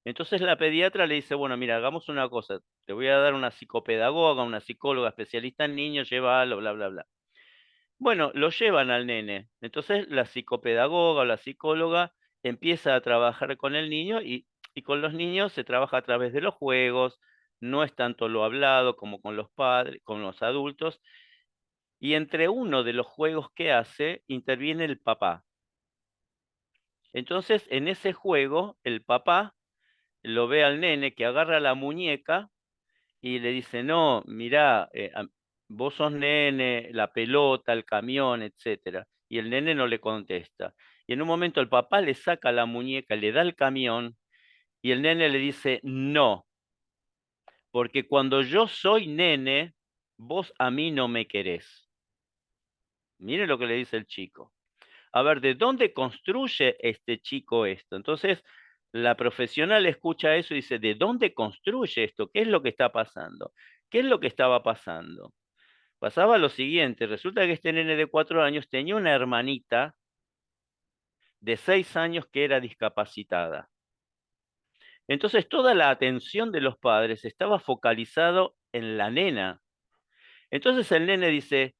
Entonces la pediatra le dice, bueno, mira, hagamos una cosa, te voy a dar una psicopedagoga, una psicóloga especialista en niños, llévalo, bla, bla, bla. Bueno, lo llevan al nene. Entonces la psicopedagoga o la psicóloga empieza a trabajar con el niño y con los niños se trabaja a través de los juegos, no es tanto lo hablado como con los padres, con los adultos, y entre uno de los juegos que hace interviene el papá. Entonces, en ese juego, el papá lo ve al nene que agarra la muñeca y le dice, no, mirá, vos sos nene, la pelota, el camión, etcétera. Y el nene no le contesta. Y en un momento el papá le saca la muñeca, le da el camión y el nene le dice, no, porque cuando yo soy nene, vos a mí no me querés. Mire lo que le dice el chico. A ver, ¿de dónde construye este chico esto? Entonces, la profesional escucha eso y dice, ¿de dónde construye esto? ¿Qué es lo que está pasando? ¿Qué es lo que estaba pasando? Pasaba lo siguiente, resulta que este nene de 4 años tenía una hermanita de 6 años que era discapacitada. Entonces, toda la atención de los padres estaba focalizado en la nena. Entonces el nene dice,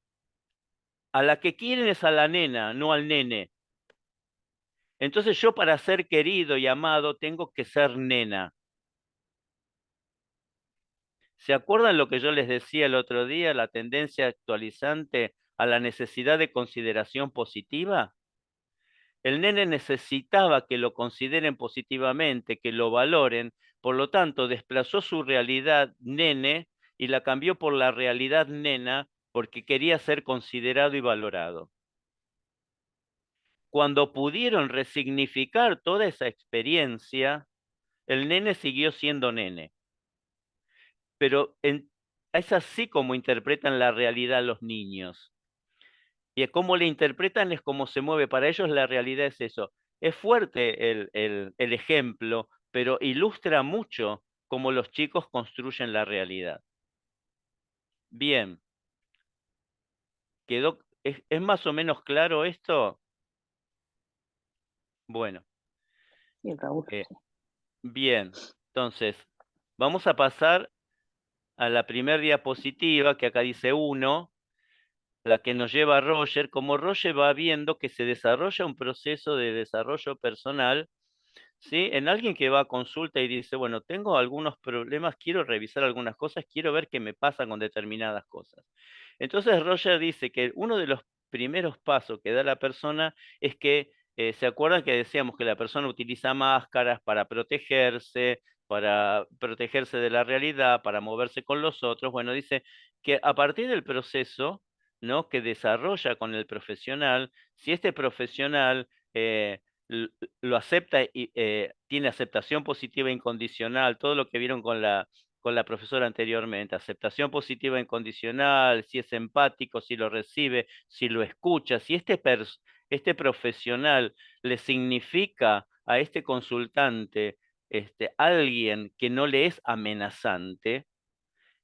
a la que quieren es a la nena, no al nene. Entonces yo para ser querido y amado tengo que ser nena. ¿Se acuerdan lo que yo les decía el otro día, la tendencia actualizante a la necesidad de consideración positiva? El nene necesitaba que lo consideren positivamente, que lo valoren, por lo tanto desplazó su realidad nene y la cambió por la realidad nena porque quería ser considerado y valorado. Cuando pudieron resignificar toda esa experiencia, el nene siguió siendo nene. Pero es así como interpretan la realidad los niños. Y cómo le interpretan es cómo se mueve. Para ellos la realidad es eso. Es fuerte el ejemplo, pero ilustra mucho cómo los chicos construyen la realidad. Bien, ¿es más o menos claro esto? Bueno, Sí, Raúl. bien. Entonces, vamos a pasar a la primera diapositiva, que acá dice 1, la que nos lleva a Roger. Como Roger va viendo que se desarrolla un proceso de desarrollo personal, ¿sí? En alguien que va a consulta y dice, bueno, tengo algunos problemas, quiero revisar algunas cosas, quiero ver qué me pasa con determinadas cosas. Entonces Roger dice que uno de los primeros pasos que da la persona es que, ¿se acuerdan que decíamos que la persona utiliza máscaras para protegerse de la realidad, para moverse con los otros? Bueno, dice que a partir del proceso, ¿no?, que desarrolla con el profesional, si este profesional lo acepta y tiene aceptación positiva incondicional, todo lo que vieron con la profesora anteriormente, aceptación positiva incondicional, si es empático, si lo recibe, si lo escucha, si este profesional le significa a este consultante alguien que no le es amenazante,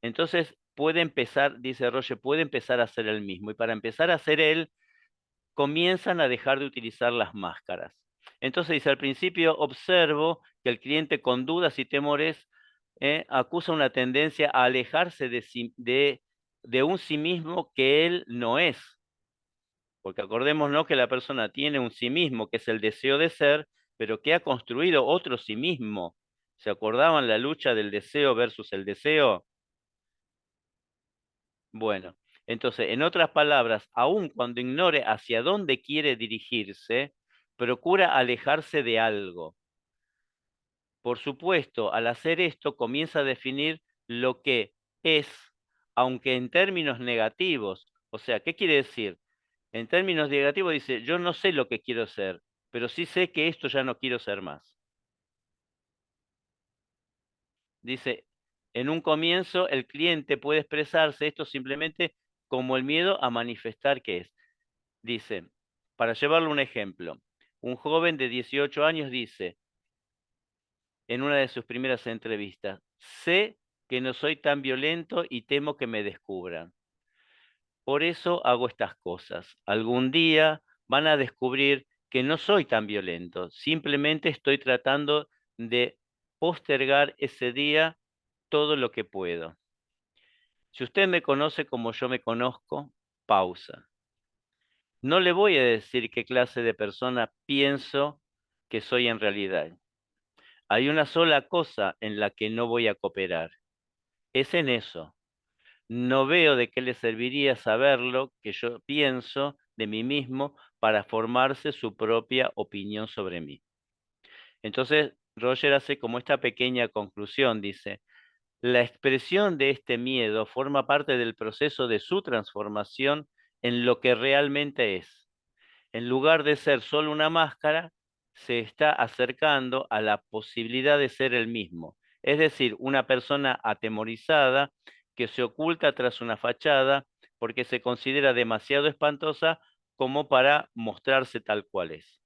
entonces puede empezar, dice Roger, puede empezar a ser el mismo. Y para empezar a ser él, comienzan a dejar de utilizar las máscaras. Entonces dice, al principio observo que el cliente con dudas y temores acusa una tendencia a alejarse de un sí mismo que él no es. Porque acordémonos que la persona tiene un sí mismo, que es el deseo de ser, pero que ha construido otro sí mismo. ¿Se acordaban la lucha del deseo versus el deseo? Bueno, entonces, en otras palabras, aun cuando ignore hacia dónde quiere dirigirse, procura alejarse de algo. Por supuesto, al hacer esto, comienza a definir lo que es, aunque en términos negativos. O sea, ¿qué quiere decir? En términos negativos dice, yo no sé lo que quiero ser, pero sí sé que esto ya no quiero ser más. Dice, en un comienzo el cliente puede expresarse esto simplemente como el miedo a manifestar que es. Dice, para llevarle un ejemplo, un joven de 18 años dice en una de sus primeras entrevistas, sé que no soy tan violento y temo que me descubran. Por eso hago estas cosas. Algún día van a descubrir que no soy tan violento, simplemente estoy tratando de postergar ese día todo lo que puedo. Si usted me conoce como yo me conozco, pausa. No le voy a decir qué clase de persona pienso que soy en realidad. Hay una sola cosa en la que no voy a cooperar. Es en eso. No veo de qué le serviría saber lo que yo pienso de mí mismo para formarse su propia opinión sobre mí. Entonces, Roger hace como esta pequeña conclusión, dice, la expresión de este miedo forma parte del proceso de su transformación en lo que realmente es. En lugar de ser solo una máscara, se está acercando a la posibilidad de ser el mismo, es decir, una persona atemorizada que se oculta tras una fachada porque se considera demasiado espantosa como para mostrarse tal cual es.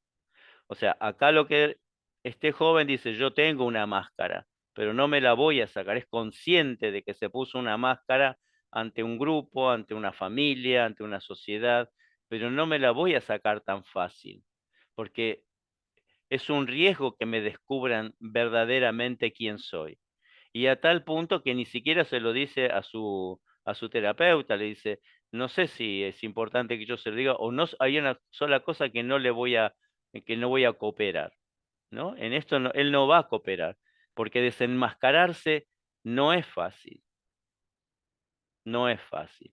O sea, acá lo que este joven dice, yo tengo una máscara, pero no me la voy a sacar, es consciente de que se puso una máscara ante un grupo, ante una familia, ante una sociedad, pero no me la voy a sacar tan fácil, porque es un riesgo que me descubran verdaderamente quién soy. Y a tal punto que ni siquiera se lo dice a su terapeuta, le dice, no sé si es importante que yo se lo diga o no, hay una sola cosa que no le voy a, que no voy a cooperar, ¿no? En esto él no va a cooperar, porque desenmascararse no es fácil, no es fácil.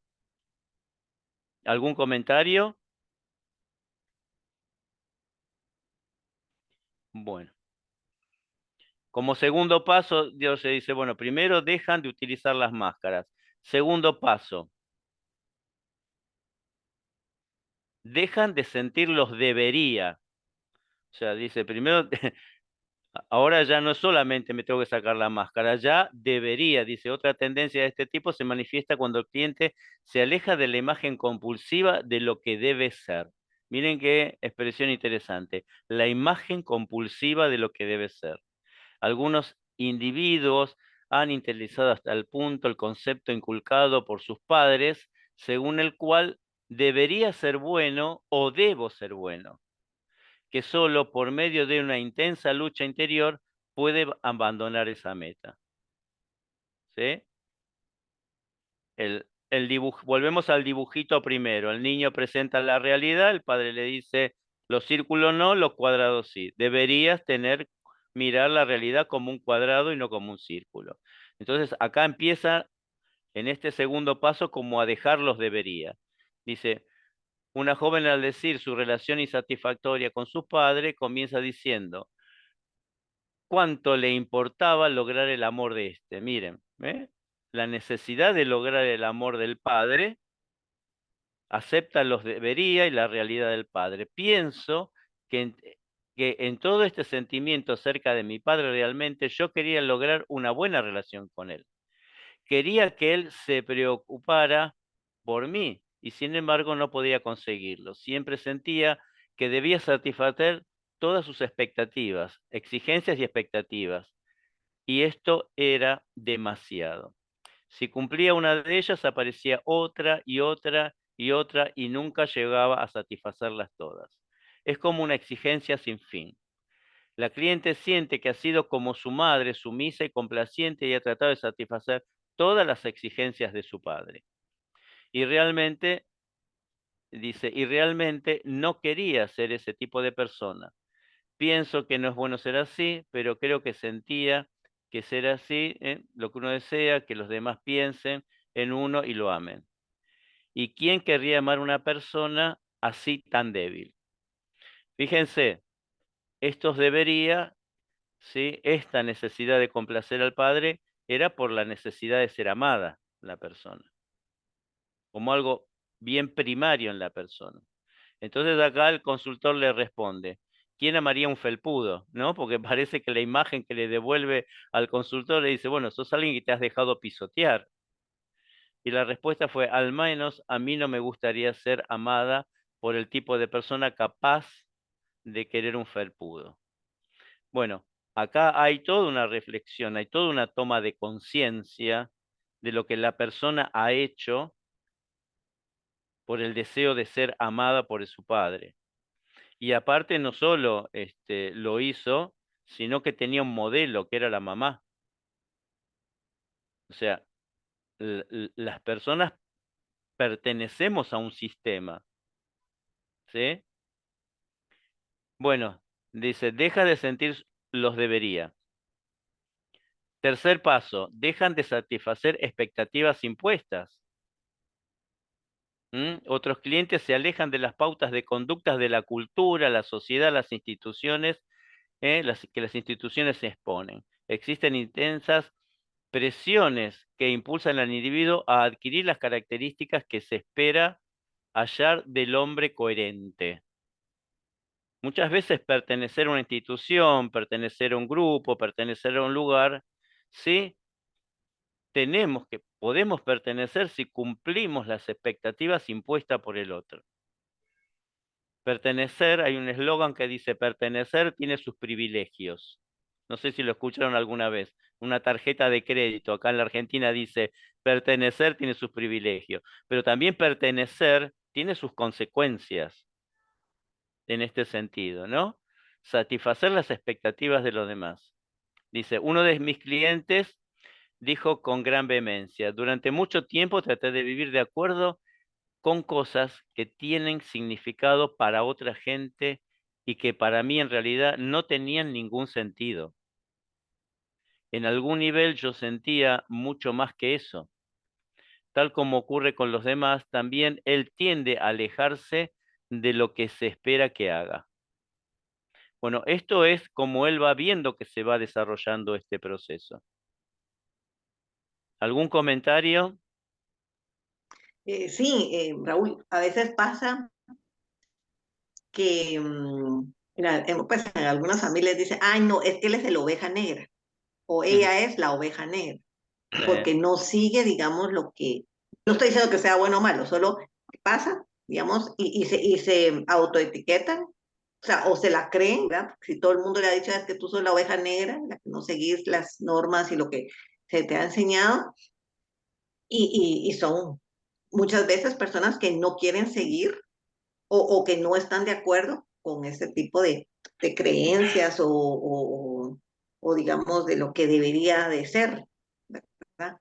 ¿Algún comentario? Bueno. Como segundo paso, Dios se dice, bueno, primero dejan de utilizar las máscaras. Segundo paso, dejan de sentir los debería. O sea, dice, primero, ahora ya no solamente me tengo que sacar la máscara, ya debería, dice, otra tendencia de este tipo se manifiesta cuando el cliente se aleja de la imagen compulsiva de lo que debe ser. Miren qué expresión interesante, la imagen compulsiva de lo que debe ser. Algunos individuos han interiorizado hasta el punto el concepto inculcado por sus padres, según el cual debería ser bueno o debo ser bueno, que solo por medio de una intensa lucha interior puede abandonar esa meta. ¿Sí? Volvemos al dibujito primero. El niño presenta la realidad, el padre le dice, los círculos no, los cuadrados sí. Deberías mirar la realidad como un cuadrado y no como un círculo. Entonces, acá empieza en este segundo paso como a dejar los debería. Dice, una joven al decir su relación insatisfactoria con su padre, comienza diciendo, cuánto le importaba lograr el amor de este. Miren, ¿eh? La necesidad de lograr el amor del padre, acepta los debería y la realidad del padre. Pienso que en todo este sentimiento acerca de mi padre realmente yo quería lograr una buena relación con él. Quería que él se preocupara por mí y sin embargo no podía conseguirlo. Siempre sentía que debía satisfacer todas sus expectativas, exigencias y expectativas. Y esto era demasiado. Si cumplía una de ellas, aparecía otra y otra y otra y nunca llegaba a satisfacerlas todas. Es como una exigencia sin fin. La cliente siente que ha sido como su madre, sumisa y complaciente y ha tratado de satisfacer todas las exigencias de su padre. Y realmente, dice, y realmente no quería ser ese tipo de persona. Pienso que no es bueno ser así, pero creo que sentía que ser así, lo que uno desea, que los demás piensen en uno y lo amen. ¿Y quién querría amar a una persona así tan débil? Fíjense, estos debería, ¿sí? Esta necesidad de complacer al padre era por la necesidad de ser amada la persona, como algo bien primario en la persona. Entonces acá el consultor le responde, ¿quién amaría un felpudo? ¿No? Porque parece que la imagen que le devuelve al consultor le dice, bueno, sos alguien que te has dejado pisotear. Y la respuesta fue, al menos a mí no me gustaría ser amada por el tipo de persona capaz de querer un felpudo. Bueno, acá hay toda una reflexión, hay toda una toma de conciencia de lo que la persona ha hecho por el deseo de ser amada por su padre. Y aparte no solo lo hizo, sino que tenía un modelo, que era la mamá. O sea, las personas pertenecemos a un sistema, ¿sí? Bueno, dice, deja de sentir los debería. Tercer paso, dejan de satisfacer expectativas impuestas. Otros clientes se alejan de las pautas de conductas de la cultura, la sociedad, las instituciones, que las instituciones se exponen. Existen intensas presiones que impulsan al individuo a adquirir las características que se espera hallar del hombre coherente. Muchas veces pertenecer a una institución, pertenecer a un grupo, pertenecer a un lugar, sí, podemos pertenecer si cumplimos las expectativas impuestas por el otro. Pertenecer, hay un eslogan que dice, pertenecer tiene sus privilegios. No sé si lo escucharon alguna vez. Una tarjeta de crédito acá en la Argentina dice, pertenecer tiene sus privilegios, pero también pertenecer tiene sus consecuencias en este sentido, ¿no? Satisfacer las expectativas de los demás. Dice, uno de mis clientes dijo con gran vehemencia, durante mucho tiempo traté de vivir de acuerdo con cosas que tienen significado para otra gente y que para mí en realidad no tenían ningún sentido. En algún nivel yo sentía mucho más que eso. Tal como ocurre con los demás, también él tiende a alejarse de lo que se espera que haga. Bueno, esto es como él va viendo que se va desarrollando este proceso. ¿Algún comentario? Sí, Raúl, a veces pasa que pues, en algunas familias dicen, ay, no, es que él es la oveja negra o ella es la oveja negra, Sí, porque no sigue, digamos, lo que, no estoy diciendo que sea bueno o malo, solo pasa, digamos, y se autoetiquetan, o sea, o se la creen, ¿verdad? Si todo el mundo le ha dicho, es que tú sos la oveja negra, la que no seguís las normas y lo que se te ha enseñado, y son muchas veces personas que no quieren seguir o que no están de acuerdo con ese tipo de creencias o digamos de lo que debería de ser, ¿verdad?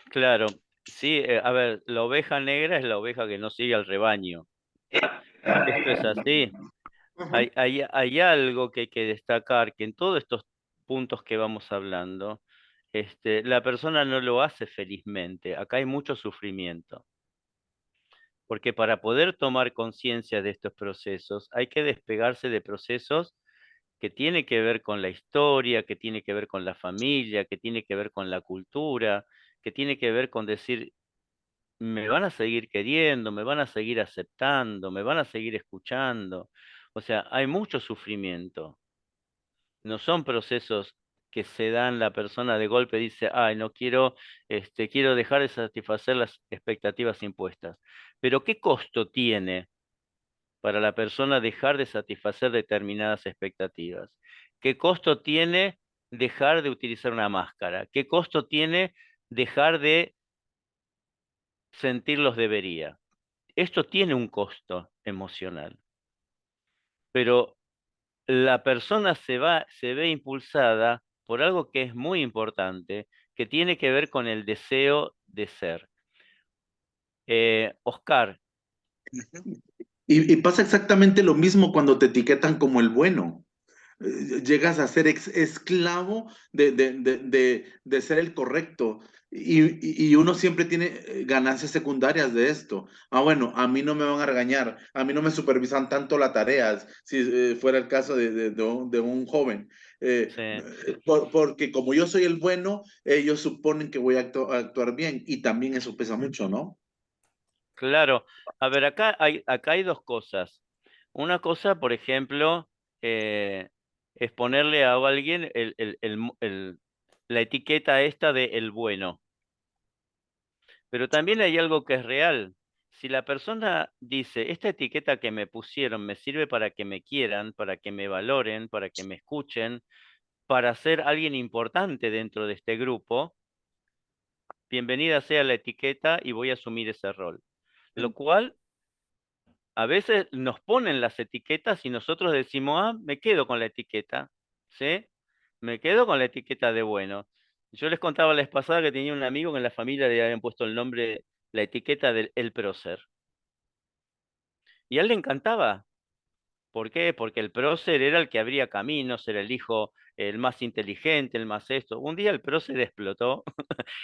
claro. Sí, a ver, la oveja negra es la oveja que no sigue al rebaño. Esto es así. Ujú. Hay algo que hay que destacar, que en todos estos puntos que vamos hablando, la persona no lo hace felizmente. Acá hay mucho sufrimiento. Porque para poder tomar conciencia de estos procesos, hay que despegarse de procesos que tienen que ver con la historia, que tiene que ver con la familia, que tiene que ver con la cultura, que tiene que ver con decir, me van a seguir queriendo, me van a seguir aceptando, me van a seguir escuchando. O sea, hay mucho sufrimiento. No son procesos que se dan, la persona de golpe dice, ay, no quiero, quiero dejar de satisfacer las expectativas impuestas. Pero ¿qué costo tiene para la persona dejar de satisfacer determinadas expectativas? ¿Qué costo tiene dejar de utilizar una máscara? ¿Qué costo tiene dejar de sentir los debería? Esto tiene un costo emocional, pero la persona se ve impulsada por algo que es muy importante, que tiene que ver con el deseo de ser. Oscar, Ujú. Y pasa exactamente lo mismo cuando te etiquetan como el bueno. Llegas a ser esclavo de ser el correcto. Y uno siempre tiene ganancias secundarias de esto. Ah, bueno, a mí no me van a regañar, a mí no me supervisan tanto las tareas, si fuera el caso de un joven. sí, Porque como yo soy el bueno, ellos suponen que voy a actuar bien y también eso pesa mucho, ¿no? claro. A ver, acá hay dos cosas. Una cosa, por ejemplo, es ponerle a alguien la etiqueta esta de el bueno. Pero también hay algo que es real. Si la persona dice, esta etiqueta que me pusieron me sirve para que me quieran, para que me valoren, para que me escuchen, para ser alguien importante dentro de este grupo, bienvenida sea la etiqueta y voy a asumir ese rol. Lo cual a veces nos ponen las etiquetas y nosotros decimos, ah, me quedo con la etiqueta, ¿sí? Me quedo con la etiqueta de bueno. Yo les contaba la vez pasada que tenía un amigo que en la familia le habían puesto el nombre, la etiqueta del el prócer. Y a él le encantaba. ¿Por qué? Porque el prócer era el que abría caminos, era el hijo el más inteligente, el más esto. Un día el prócer explotó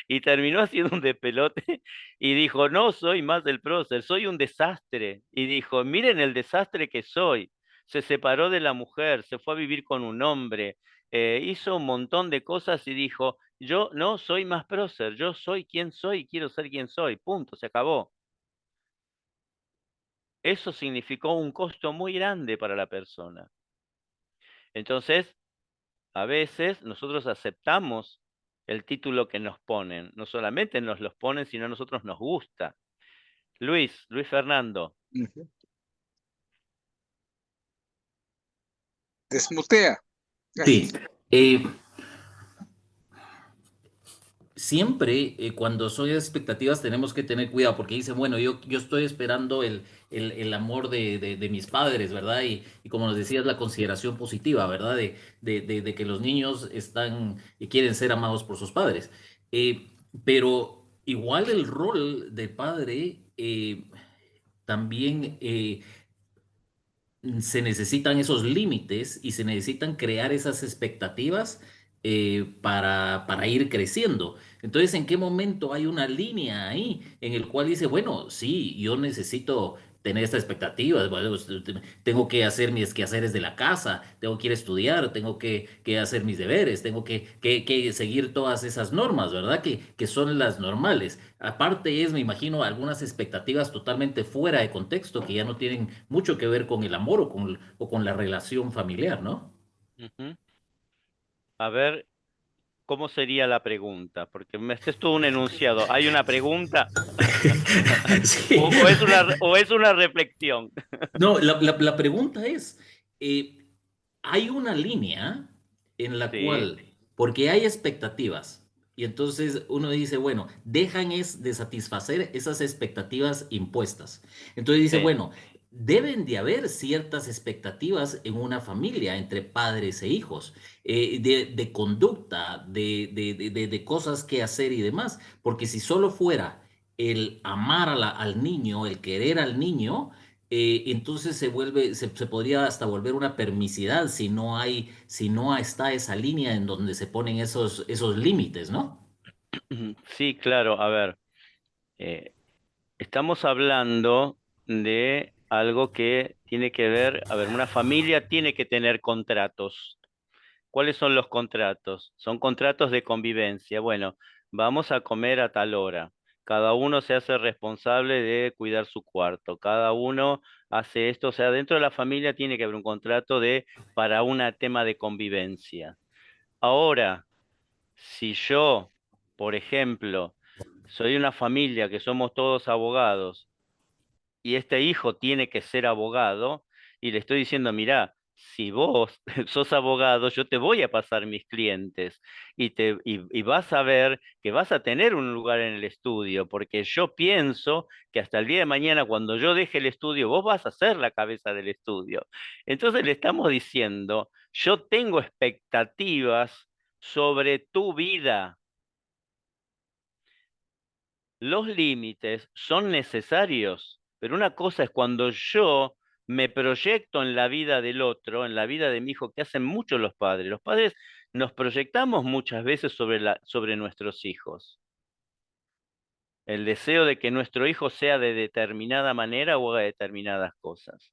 y terminó haciendo un despelote y dijo, no soy más del prócer, soy un desastre. Y dijo, miren el desastre que soy. Se separó de la mujer, se fue a vivir con un hombre, hizo un montón de cosas y dijo, yo no soy más prócer, yo soy quien soy y quiero ser quien soy. Punto, se acabó. Eso significó un costo muy grande para la persona. Entonces, a veces nosotros aceptamos el título que nos ponen. No solamente nos los ponen, sino a nosotros nos gusta. Luis Fernando. Ujú. Desmutea. Sí, eh, siempre cuando son expectativas tenemos que tener cuidado porque dicen, bueno, yo estoy esperando el amor de mis padres, ¿verdad? Y como nos decías, la consideración positiva, ¿verdad? De que los niños están y quieren ser amados por sus padres. Pero igual el rol de padre también se necesitan esos límites y se necesitan crear esas expectativas para ir creciendo. Entonces, ¿en qué momento hay una línea ahí en el cual dice, bueno, sí, yo necesito tener estas expectativas, bueno, tengo que hacer mis quehaceres de la casa, tengo que ir a estudiar, tengo que hacer mis deberes, tengo que seguir todas esas normas, ¿verdad? Que son las normales. Aparte es, me imagino, algunas expectativas totalmente fuera de contexto que ya no tienen mucho que ver con el amor o con la relación familiar, ¿no? Ujú. A ver, ¿cómo sería la pregunta? Porque este es todo un enunciado. ¿Hay una pregunta? Sí. O es una reflexión? No, la pregunta es, eh, hay una línea en la Sí, cual, porque hay expectativas, y entonces uno dice, bueno, dejan es de satisfacer esas expectativas impuestas. Entonces dice, sí. bueno, deben de haber ciertas expectativas en una familia entre padres e hijos, de conducta, de cosas que hacer y demás, porque si solo fuera el amar al niño, el querer al niño, entonces se podría hasta volver una permisidad si no está esa línea en donde se ponen esos límites, ¿no? Sí, claro. A ver, eh, estamos hablando de algo que tiene que ver, a ver, una familia tiene que tener contratos. ¿Cuáles son los contratos? Son contratos de convivencia. Bueno, vamos a comer a tal hora. Cada uno se hace responsable de cuidar su cuarto. Cada uno hace esto. O sea, dentro de la familia tiene que haber un contrato para un tema de convivencia. Ahora, si yo, por ejemplo, soy una familia que somos todos abogados y este hijo tiene que ser abogado y le estoy diciendo, mira, si vos sos abogado, yo te voy a pasar mis clientes y vas a ver que vas a tener un lugar en el estudio, porque yo pienso que hasta el día de mañana, cuando yo deje el estudio, vos vas a ser la cabeza del estudio. Entonces le estamos diciendo, yo tengo expectativas sobre tu vida. Los límites son necesarios, pero una cosa es cuando yo me proyecto en la vida del otro, en la vida de mi hijo, que hacen mucho los padres. Los padres nos proyectamos muchas veces sobre nuestros hijos. El deseo de que nuestro hijo sea de determinada manera o haga determinadas cosas.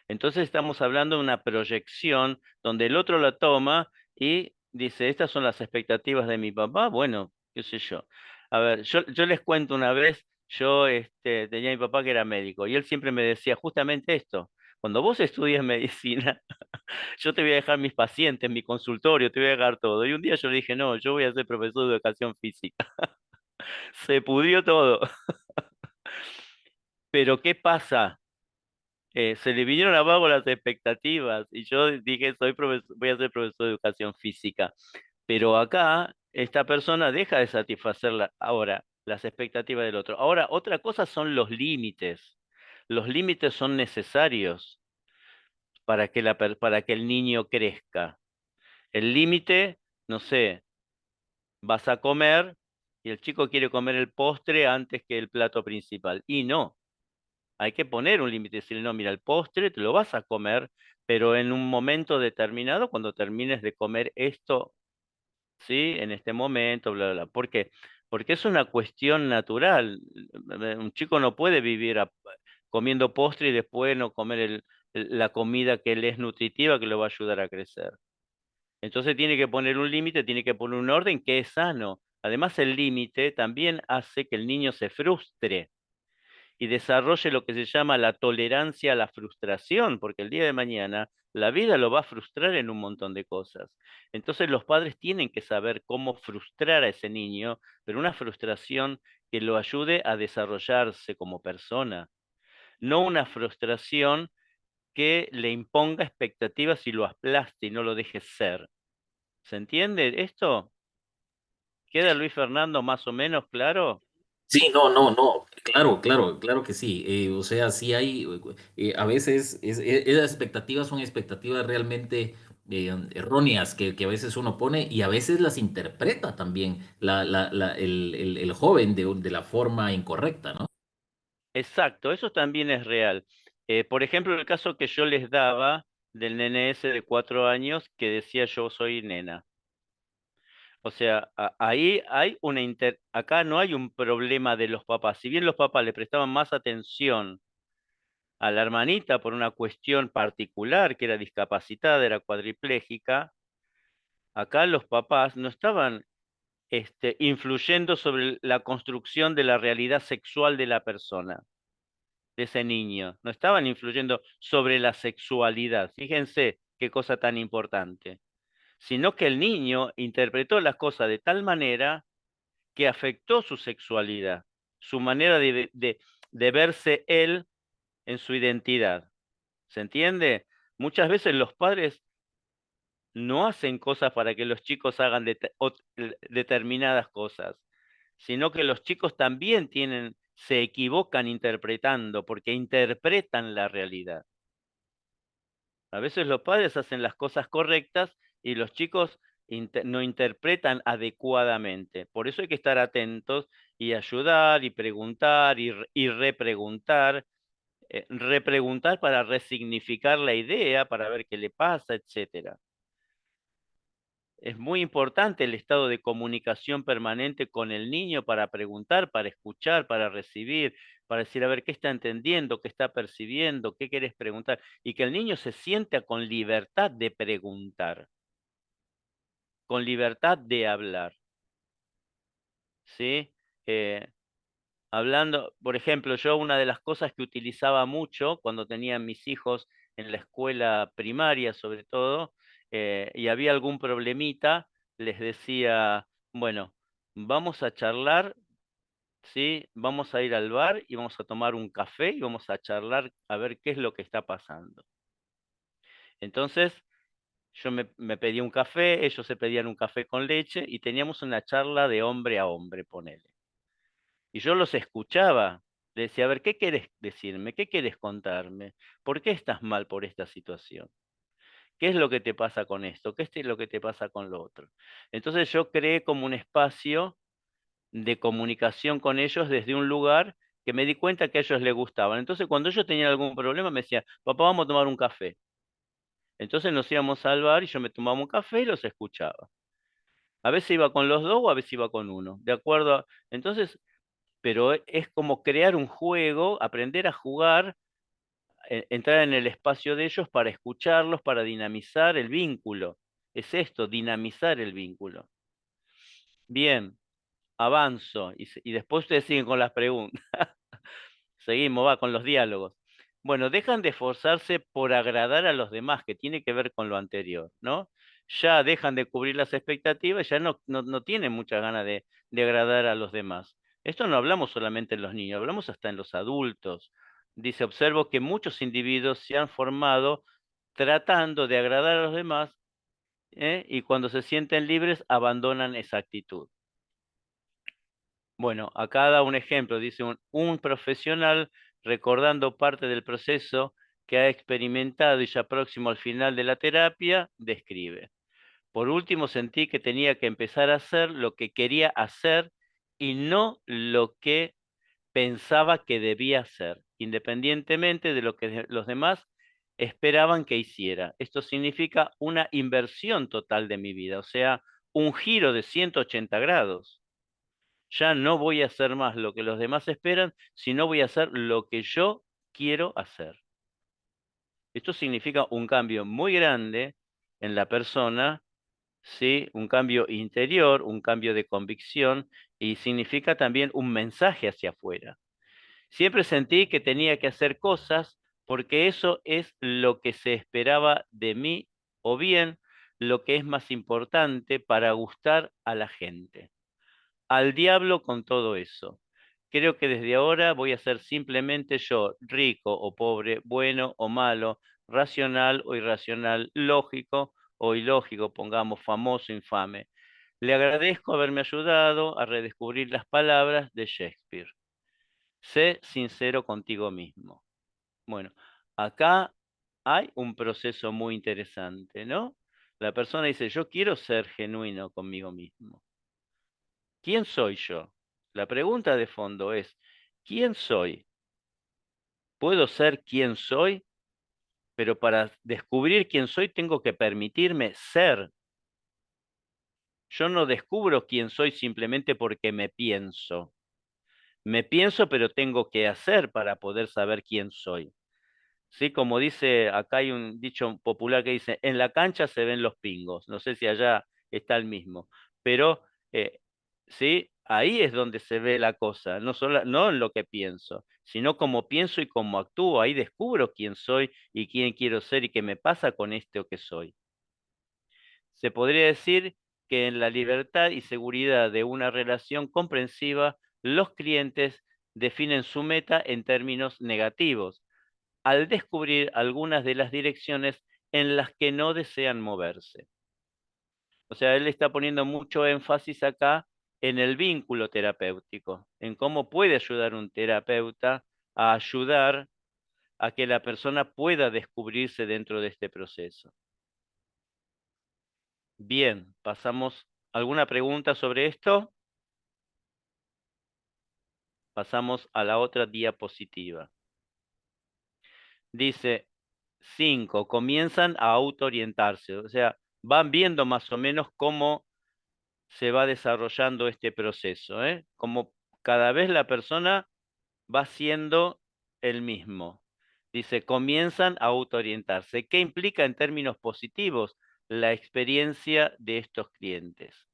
Entonces estamos hablando de una proyección donde el otro la toma y dice, estas son las expectativas de mi papá, bueno, qué sé yo. A ver, yo les cuento una vez, yo tenía a mi papá que era médico y él siempre me decía justamente esto, cuando vos estudias medicina, yo te voy a dejar mis pacientes, mi consultorio, te voy a dejar todo. Y un día yo le dije, no, yo voy a ser profesor de educación física. Se pudrió todo. Pero ¿qué pasa? Se le vinieron abajo las expectativas y yo dije, voy a ser profesor de educación física. Pero acá esta persona deja de satisfacer ahora las expectativas del otro. Ahora, otra cosa son los límites. Los límites son necesarios para que el niño crezca. El límite no sé, vas a comer y el chico quiere comer el postre antes que el plato principal. Y no, hay que poner un límite, decirle, no, mira, el postre te lo vas a comer, pero en un momento determinado, cuando termines de comer esto, ¿sí? En este momento, bla, bla, bla. ¿Por qué? Porque es una cuestión natural. Un chico no puede vivir comiendo postre y después no comer la comida que le es nutritiva, que lo va a ayudar a crecer. Entonces tiene que poner un límite, tiene que poner un orden que es sano. Además, el límite también hace que el niño se frustre y desarrolle lo que se llama la tolerancia a la frustración, porque el día de mañana la vida lo va a frustrar en un montón de cosas. Entonces los padres tienen que saber cómo frustrar a ese niño, pero una frustración que lo ayude a desarrollarse como persona, no una frustración que le imponga expectativas y lo aplaste y no lo deje ser. ¿Se entiende esto? ¿Queda, Luis Fernando, más o menos claro? Sí, no, claro que sí. O sea, sí hay, a veces esas expectativas son expectativas realmente erróneas que a veces uno pone y a veces las interpreta también el joven de la forma incorrecta, ¿no? Exacto, eso también es real. Por ejemplo, el caso que yo les daba del nene ese de 4 años que decía yo soy nena. O sea, ahí hay acá no hay un problema de los papás. Si bien los papás le prestaban más atención a la hermanita por una cuestión particular, que era discapacitada, era cuadripléjica, acá los papás no estaban influyendo sobre la construcción de la realidad sexual de la persona, de ese niño. No estaban influyendo sobre la sexualidad. Fíjense qué cosa tan importante. Sino que el niño interpretó las cosas de tal manera que afectó su sexualidad, su manera de verse él en su identidad. ¿Se entiende? Muchas veces los padres no hacen cosas para que los chicos hagan determinadas cosas, sino que los chicos también se equivocan interpretando, porque interpretan la realidad. A veces los padres hacen las cosas correctas y los chicos no interpretan adecuadamente. Por eso hay que estar atentos y ayudar y preguntar y repreguntar, repreguntar para resignificar la idea, para ver qué le pasa, etcétera. Es muy importante el estado de comunicación permanente con el niño para preguntar, para escuchar, para recibir, para decir, a ver, ¿qué está entendiendo? ¿Qué está percibiendo? ¿Qué querés preguntar? Y que el niño se sienta con libertad de preguntar, con libertad de hablar, ¿sí? Eh, Hablando, por ejemplo, yo una de las cosas que utilizaba mucho cuando tenía mis hijos en la escuela primaria, sobre todo, y había algún problemita, les decía, bueno, vamos a charlar, ¿sí? Vamos a ir al bar y vamos a tomar un café y vamos a charlar a ver qué es lo que está pasando. Entonces, yo me pedía un café, ellos se pedían un café con leche y teníamos una charla de hombre a hombre, ponele. Y yo los escuchaba. Le decía, a ver, ¿qué quieres decirme? ¿Qué quieres contarme? ¿Por qué estás mal por esta situación? ¿Qué es lo que te pasa con esto? ¿Qué es lo que te pasa con lo otro? Entonces yo creé como un espacio de comunicación con ellos desde un lugar que me di cuenta que a ellos les gustaban. Entonces cuando ellos tenían algún problema me decían, papá, vamos a tomar un café. Entonces nos íbamos al bar y yo me tomaba un café y los escuchaba. A veces iba con los dos o a veces iba con uno. De acuerdo Entonces pero es como crear un juego, aprender a jugar, entrar en el espacio de ellos para escucharlos, para dinamizar el vínculo. Es esto, dinamizar el vínculo. Bien, avanzo y después ustedes siguen con las preguntas. Seguimos, va, con los diálogos. Bueno, dejan de esforzarse por agradar a los demás, que tiene que ver con lo anterior, ¿no? Ya dejan de cubrir las expectativas, ya no tienen muchas ganas de agradar a los demás. Esto no hablamos solamente en los niños, hablamos hasta en los adultos. Dice, observo que muchos individuos se han formado tratando de agradar a los demás, y cuando se sienten libres abandonan esa actitud. Bueno, acá da un ejemplo, dice un profesional recordando parte del proceso que ha experimentado y ya próximo al final de la terapia, describe. Por último, sentí que tenía que empezar a hacer lo que quería hacer y no lo que pensaba que debía hacer, independientemente de lo que los demás esperaban que hiciera. Esto significa una inversión total de mi vida, o sea, un giro de 180 grados. Ya no voy a hacer más lo que los demás esperan, sino voy a hacer lo que yo quiero hacer. Esto significa un cambio muy grande en la persona, ¿sí? Un cambio interior, un cambio de convicción y significa también un mensaje hacia afuera. Siempre sentí que tenía que hacer cosas porque eso es lo que se esperaba de mí o bien lo que es más importante para gustar a la gente. Al diablo con todo eso. Creo que desde ahora voy a ser simplemente yo, rico o pobre, bueno o malo, racional o irracional, lógico o ilógico, pongamos famoso, infame. Le agradezco haberme ayudado a redescubrir las palabras de Shakespeare. Sé sincero contigo mismo. Bueno, acá hay un proceso muy interesante, ¿no? La persona dice, yo quiero ser genuino conmigo mismo. ¿Quién soy yo? La pregunta de fondo es, ¿quién soy? ¿Puedo ser quién soy? Pero para descubrir quién soy tengo que permitirme ser. Yo no descubro quién soy simplemente porque me pienso. Me pienso, pero tengo que hacer para poder saber quién soy. Sí, como dice, acá hay un dicho popular que dice, en la cancha se ven los pingos. No sé si allá está el mismo, pero sí, ahí es donde se ve la cosa, no en lo que pienso, sino cómo pienso y cómo actúo. Ahí descubro quién soy y quién quiero ser y qué me pasa con esto que soy. Se podría decir que en la libertad y seguridad de una relación comprensiva, los clientes definen su meta en términos negativos al descubrir algunas de las direcciones en las que no desean moverse. O sea, él está poniendo mucho énfasis acá en el vínculo terapéutico, en cómo puede ayudar un terapeuta a ayudar a que la persona pueda descubrirse dentro de este proceso. Bien, pasamos. ¿Alguna pregunta sobre esto? Pasamos a la otra diapositiva. Dice, 5, comienzan a autoorientarse, o sea, van viendo más o menos cómo se va desarrollando este proceso, como cada vez la persona va siendo el mismo. Dice, comienzan a autoorientarse. ¿Qué implica en términos positivos la experiencia de estos clientes?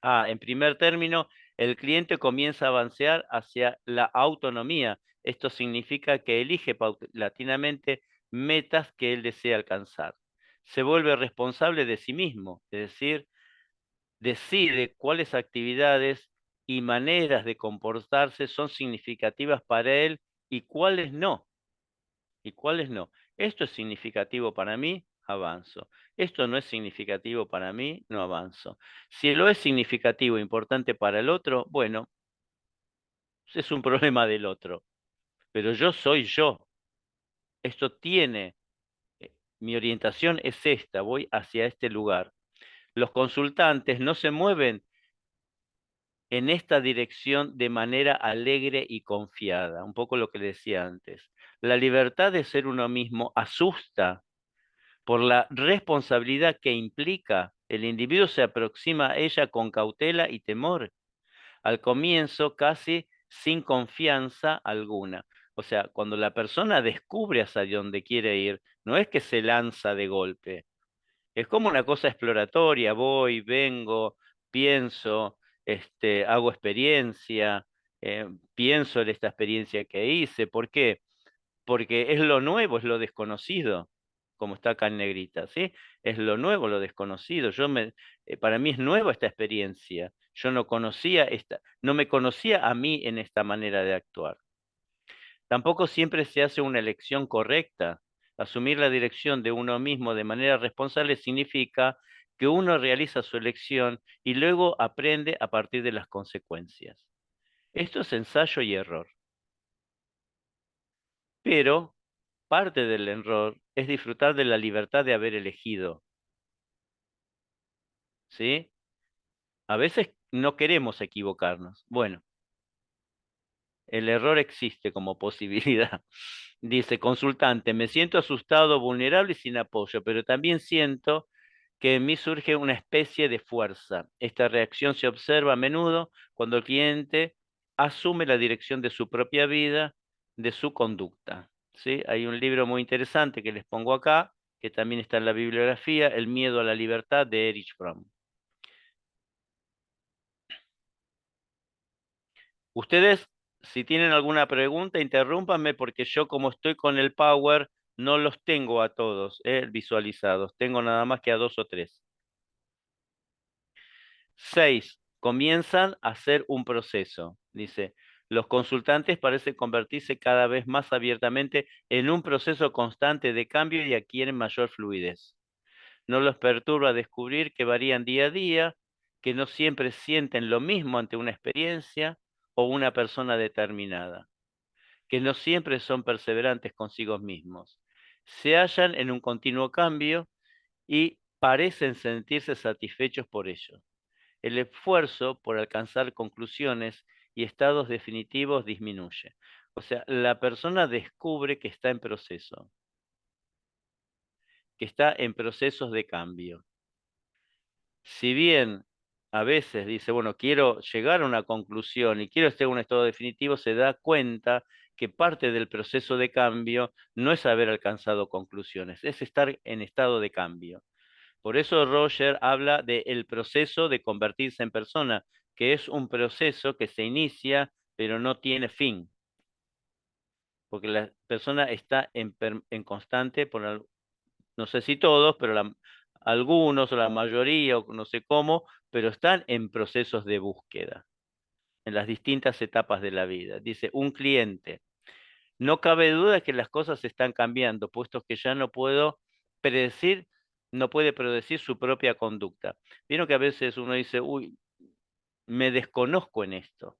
En primer término, el cliente comienza a avanzar hacia la autonomía. Esto significa que elige paulatinamente metas que él desea alcanzar. Se vuelve responsable de sí mismo, es decir, decide cuáles actividades y maneras de comportarse son significativas para él y cuáles no. Y cuáles no. Esto es significativo para mí, avanzo. Esto no es significativo para mí, no avanzo. Si lo es significativo e importante para el otro, bueno, es un problema del otro. Pero yo soy yo. Esto tiene, mi orientación es esta, voy hacia este lugar. Los consultantes no se mueven en esta dirección de manera alegre y confiada, un poco lo que decía antes. La libertad de ser uno mismo asusta por la responsabilidad que implica. El individuo se aproxima a ella con cautela y temor, al comienzo casi sin confianza alguna. O sea, cuando la persona descubre hacia dónde quiere ir, no es que se lanza de golpe, es como una cosa exploratoria, voy, vengo, pienso, hago experiencia, pienso en esta experiencia que hice. ¿Por qué? Porque es lo nuevo, es lo desconocido, como está acá en negrita, ¿sí? Es lo nuevo, lo desconocido. Para mí es nueva esta experiencia. Yo no conocía no me conocía a mí en esta manera de actuar. Tampoco siempre se hace una elección correcta. Asumir la dirección de uno mismo de manera responsable significa que uno realiza su elección y luego aprende a partir de las consecuencias. Esto es ensayo y error. Pero parte del error es disfrutar de la libertad de haber elegido. ¿sí? A veces no queremos equivocarnos. Bueno, el error existe como posibilidad. Dice, consultante, me siento asustado, vulnerable y sin apoyo, pero también siento que en mí surge una especie de fuerza. Esta reacción se observa a menudo cuando el cliente asume la dirección de su propia vida, de su conducta. ¿Sí? Hay un libro muy interesante que les pongo acá, que también está en la bibliografía, El miedo a la libertad, de Erich Fromm. Ustedes, si tienen alguna pregunta, interrúmpanme porque yo, como estoy con el Power, no los tengo a todos visualizados. Tengo nada más que a 2 o 3. 6. Comienzan a hacer un proceso. Dice, los consultantes parecen convertirse cada vez más abiertamente en un proceso constante de cambio y adquieren mayor fluidez. No los perturba descubrir que varían día a día, que no siempre sienten lo mismo ante una experiencia o una persona determinada, que no siempre son perseverantes consigo mismos. Se hallan en un continuo cambio y parecen sentirse satisfechos por ello. El esfuerzo por alcanzar conclusiones y estados definitivos disminuye. O sea, la persona descubre que está en proceso, que está en procesos de cambio. Si bien a veces dice, bueno, quiero llegar a una conclusión y quiero estar en un estado definitivo, se da cuenta que parte del proceso de cambio no es haber alcanzado conclusiones, es estar en estado de cambio. Por eso Roger habla del proceso de convertirse en persona, que es un proceso que se inicia pero no tiene fin, porque la persona está en constante, no sé si todos, pero algunos o la mayoría, o no sé cómo, pero están en procesos de búsqueda, en las distintas etapas de la vida. Dice, un cliente, no cabe duda que las cosas están cambiando, puesto que ya no puedo predecir, no puede predecir su propia conducta. Vieron que a veces uno dice, uy, me desconozco en esto.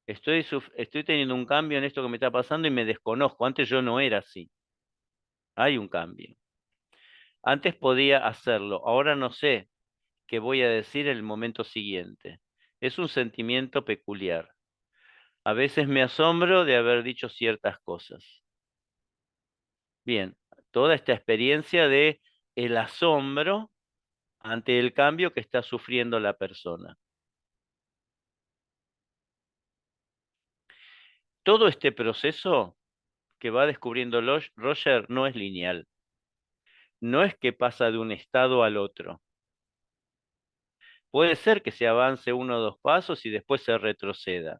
Estoy teniendo un cambio en esto que me está pasando y me desconozco. Antes yo no era así. Hay un cambio. Antes podía hacerlo, ahora no sé qué voy a decir en el momento siguiente. Es un sentimiento peculiar. A veces me asombro de haber dicho ciertas cosas. Bien, toda esta experiencia de el asombro ante el cambio que está sufriendo la persona. Todo este proceso que va descubriendo Roger no es lineal. No es que pasa de un estado al otro. Puede ser que se avance 1 o 2 pasos y después se retroceda.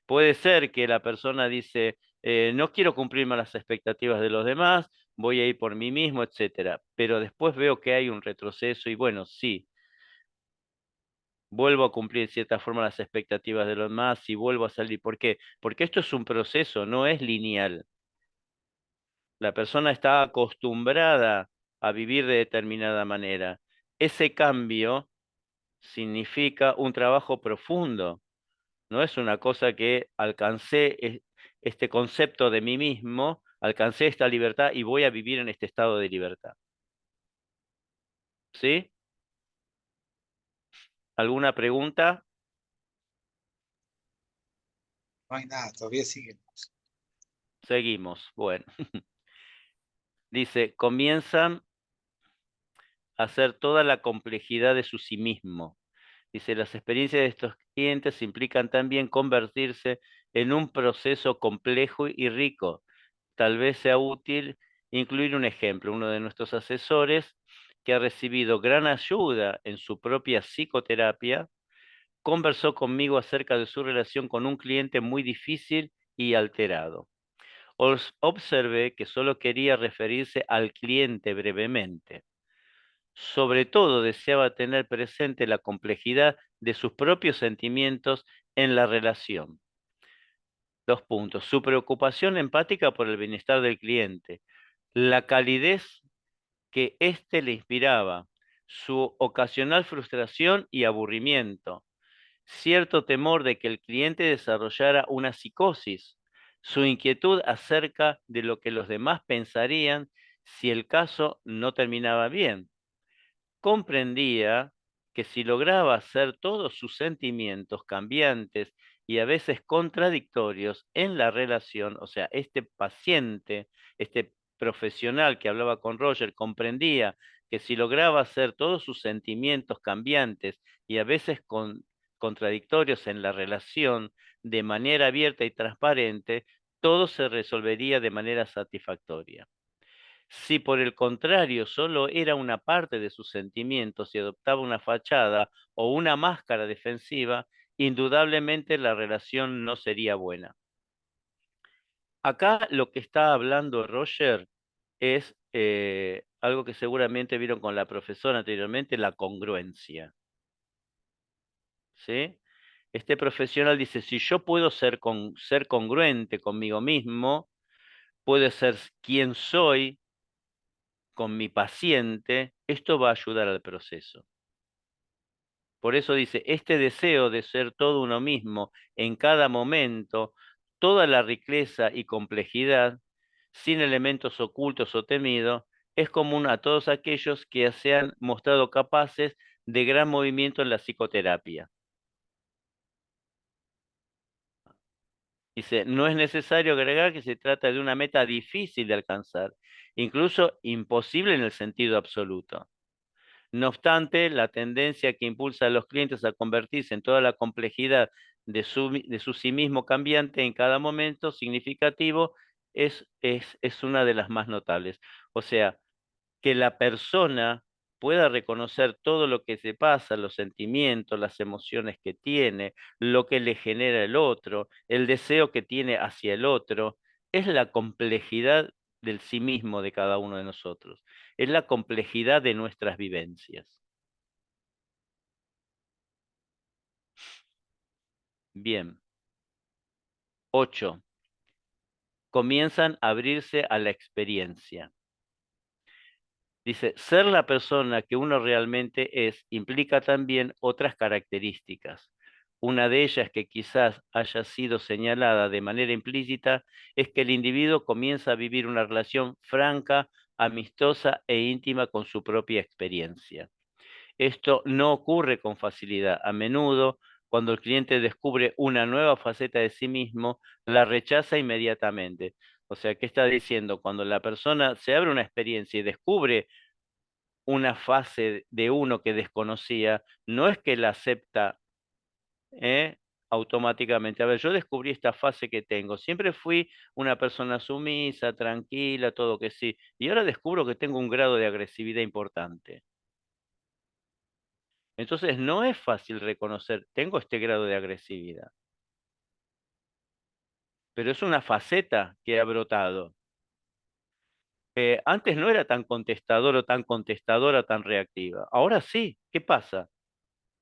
Puede ser que la persona dice, no quiero cumplirme las expectativas de los demás, voy a ir por mí mismo, etcétera. Pero después veo que hay un retroceso y bueno, sí, vuelvo a cumplir de cierta forma las expectativas de los demás y vuelvo a salir. ¿Por qué? Porque esto es un proceso, no es lineal. La persona está acostumbrada a vivir de determinada manera. Ese cambio significa un trabajo profundo. No es una cosa que alcancé este concepto de mí mismo, alcancé esta libertad y voy a vivir en este estado de libertad. ¿Sí? ¿Alguna pregunta? No hay nada, todavía seguimos. Seguimos. Bueno. Dice, comienzan a hacer toda la complejidad de su sí mismo. Dice, las experiencias de estos clientes implican también convertirse en un proceso complejo y rico. Tal vez sea útil incluir un ejemplo. Uno de nuestros asesores, que ha recibido gran ayuda en su propia psicoterapia, conversó conmigo acerca de su relación con un cliente muy difícil y alterado. Observé que solo quería referirse al cliente brevemente. Sobre todo deseaba tener presente la complejidad de sus propios sentimientos en la relación. 2 puntos. Su preocupación empática por el bienestar del cliente, la calidez que éste le inspiraba, su ocasional frustración y aburrimiento, cierto temor de que el cliente desarrollara una psicosis, su inquietud acerca de lo que los demás pensarían si el caso no terminaba bien. Comprendía que si lograba hacer todos sus sentimientos cambiantes y a veces contradictorios en la relación, o sea, este paciente, este profesional que hablaba con Roger, comprendía que si lograba hacer todos sus sentimientos cambiantes y a veces contradictorios en la relación de manera abierta y transparente, todo se resolvería de manera satisfactoria. Si por el contrario solo era una parte de sus sentimientos y adoptaba una fachada o una máscara defensiva, indudablemente la relación no sería buena. Acá lo que está hablando Roger es algo que seguramente vieron con la profesora anteriormente, la congruencia. ¿Sí? Este profesional dice, si yo puedo ser congruente conmigo mismo, puedo ser quien soy con mi paciente, esto va a ayudar al proceso. Por eso dice, este deseo de ser todo uno mismo en cada momento, toda la riqueza y complejidad, sin elementos ocultos o temidos, es común a todos aquellos que se han mostrado capaces de gran movimiento en la psicoterapia. Dice, no es necesario agregar que se trata de una meta difícil de alcanzar, incluso imposible en el sentido absoluto. No obstante, la tendencia que impulsa a los clientes a convertirse en toda la complejidad de su sí mismo cambiante en cada momento significativo es una de las más notables. O sea, que la persona pueda reconocer todo lo que se pasa, los sentimientos, las emociones que tiene, lo que le genera el otro, el deseo que tiene hacia el otro, es la complejidad del sí mismo de cada uno de nosotros, es la complejidad de nuestras vivencias. Bien. 8. Comienzan a abrirse a la experiencia. Dice, ser la persona que uno realmente es implica también otras características. Una de ellas que quizás haya sido señalada de manera implícita es que el individuo comienza a vivir una relación franca, amistosa e íntima con su propia experiencia. Esto no ocurre con facilidad. A menudo, cuando el cliente descubre una nueva faceta de sí mismo, la rechaza inmediatamente. O sea, ¿qué está diciendo? Cuando la persona se abre una experiencia y descubre una fase de uno que desconocía, no es que la acepta automáticamente. A ver, yo descubrí esta fase que tengo. Siempre fui una persona sumisa, tranquila, todo que sí. Y ahora descubro que tengo un grado de agresividad importante. Entonces no es fácil reconocer, tengo este grado de agresividad. Pero es una faceta que ha brotado. Antes no era tan contestador o tan contestadora, tan reactiva. Ahora sí, ¿qué pasa?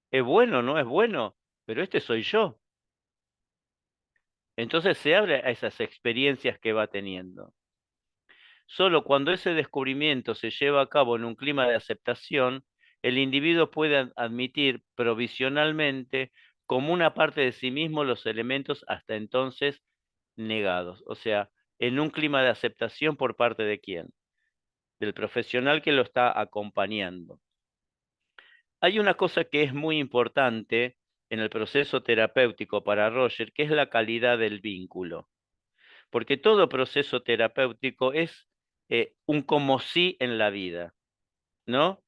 ¿Es bueno o no es bueno? Pero este soy yo. Entonces se abre a esas experiencias que va teniendo. Solo cuando ese descubrimiento se lleva a cabo en un clima de aceptación, el individuo puede admitir provisionalmente como una parte de sí mismo los elementos hasta entonces negados. O sea, en un clima de aceptación por parte de quién? Del profesional que lo está acompañando. Hay una cosa que es muy importante en el proceso terapéutico para Roger, que es la calidad del vínculo. Porque todo proceso terapéutico es un como si en la vida, ¿no?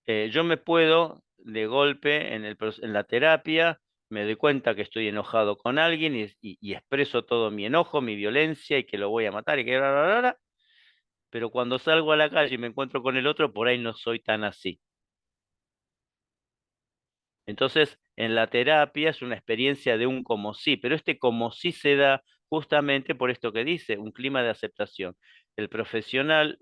Yo me puedo, de golpe, en la terapia, me doy cuenta que estoy enojado con alguien y expreso todo mi enojo, mi violencia y que lo voy a matar y que bla, bla, bla, bla. Pero cuando salgo a la calle y me encuentro con el otro, por ahí no soy tan así. Entonces, en la terapia es una experiencia de un como sí, pero este como sí se da justamente por esto que dice, un clima de aceptación. El profesional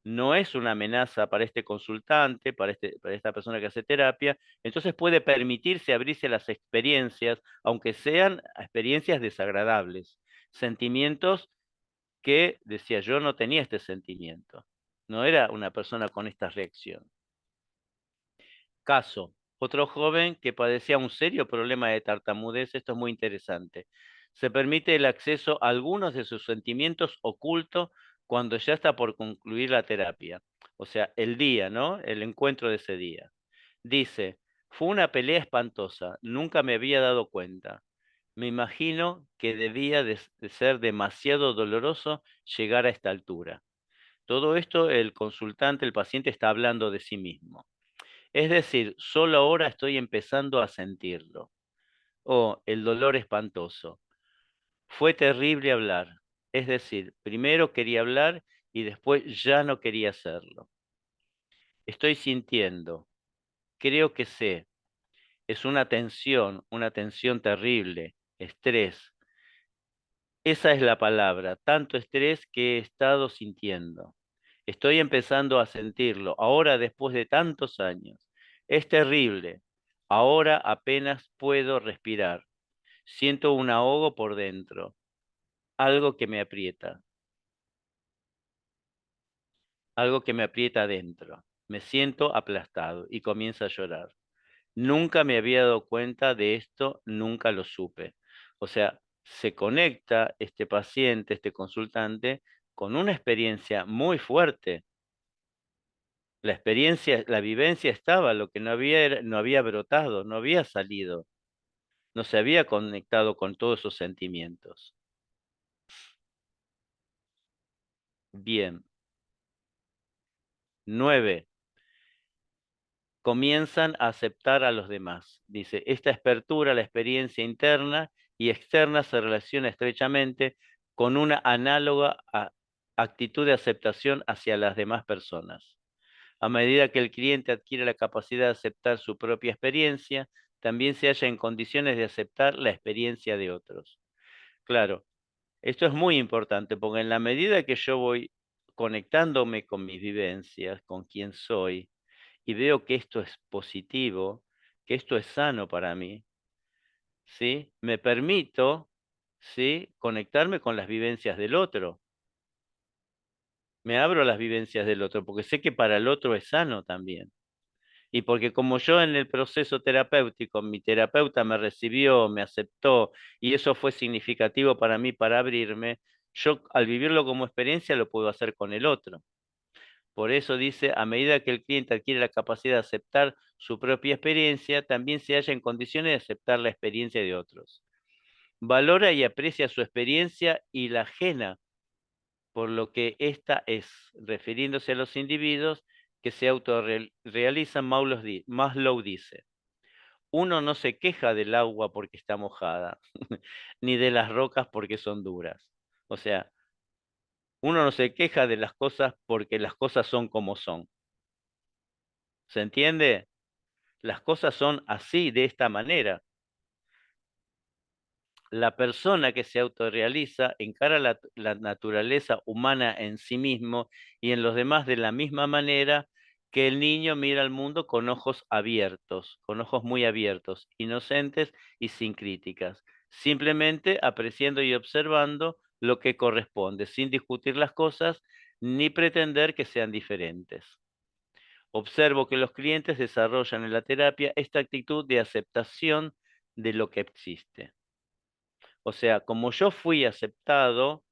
no es una amenaza para este consultante, para esta persona que hace terapia, entonces puede permitirse abrirse a las experiencias, aunque sean experiencias desagradables, sentimientos que, decía yo, no tenía este sentimiento, no era una persona con esta reacción. Caso, otro joven que padecía un serio problema de tartamudez, esto es muy interesante. Se permite el acceso a algunos de sus sentimientos ocultos cuando ya está por concluir la terapia. O sea, el día, ¿no? El encuentro de ese día. Dice, Fue una pelea espantosa, nunca me había dado cuenta. Me imagino que debía de ser demasiado doloroso llegar a esta altura. Todo esto el consultante, el paciente está hablando de sí mismo. Es decir, solo ahora estoy empezando a sentirlo. Oh, el dolor espantoso. Fue terrible hablar. Es decir, primero quería hablar y después ya no quería hacerlo. Estoy sintiendo, creo que sé, es una tensión terrible, estrés. Esa es la palabra, tanto estrés que he estado sintiendo. Estoy empezando a sentirlo, ahora después de tantos años. Es terrible. Ahora apenas puedo respirar. Siento un ahogo por dentro, algo que me aprieta, algo que me aprieta adentro. Me siento aplastado y comienzo a llorar. Nunca me había dado cuenta de esto, nunca lo supe. O sea, se conecta este paciente, este consultante, con una experiencia muy fuerte. La experiencia, la vivencia estaba, lo que no había, no había brotado, no había salido, no se había conectado con todos esos sentimientos. Bien. 9. Comienzan a aceptar a los demás. Dice, esta apertura, la experiencia interna y externa se relaciona estrechamente con una análoga actitud de aceptación hacia las demás personas. A medida que el cliente adquiere la capacidad de aceptar su propia experiencia, también se halla en condiciones de aceptar la experiencia de otros. Claro, esto es muy importante porque en la medida que yo voy conectándome con mis vivencias, con quién soy, y veo que esto es positivo, que esto es sano para mí, ¿sí? Me permito, ¿sí? Conectarme con las vivencias del otro. Me abro a las vivencias del otro porque sé que para el otro es sano también. Y porque como yo en el proceso terapéutico, mi terapeuta me recibió, me aceptó, y eso fue significativo para mí para abrirme, yo al vivirlo como experiencia lo puedo hacer con el otro. Por eso dice, a medida que el cliente adquiere la capacidad de aceptar su propia experiencia, también se halla en condiciones de aceptar la experiencia de otros. Valora y aprecia su experiencia y la ajena por lo que ésta es, refiriéndose a los individuos que se autorrealizan. Maslow dice, uno no se queja del agua porque está mojada, ni de las rocas porque son duras. O sea, uno no se queja de las cosas porque las cosas son como son. ¿Se entiende? Las cosas son así, de esta manera. La persona que se autorrealiza encara la naturaleza humana en sí mismo y en los demás de la misma manera que el niño mira al mundo con ojos abiertos, con ojos muy abiertos, inocentes y sin críticas, simplemente apreciando y observando lo que corresponde, sin discutir las cosas ni pretender que sean diferentes. Observo que los clientes desarrollan en la terapia esta actitud de aceptación de lo que existe. O sea, como yo fui aceptado,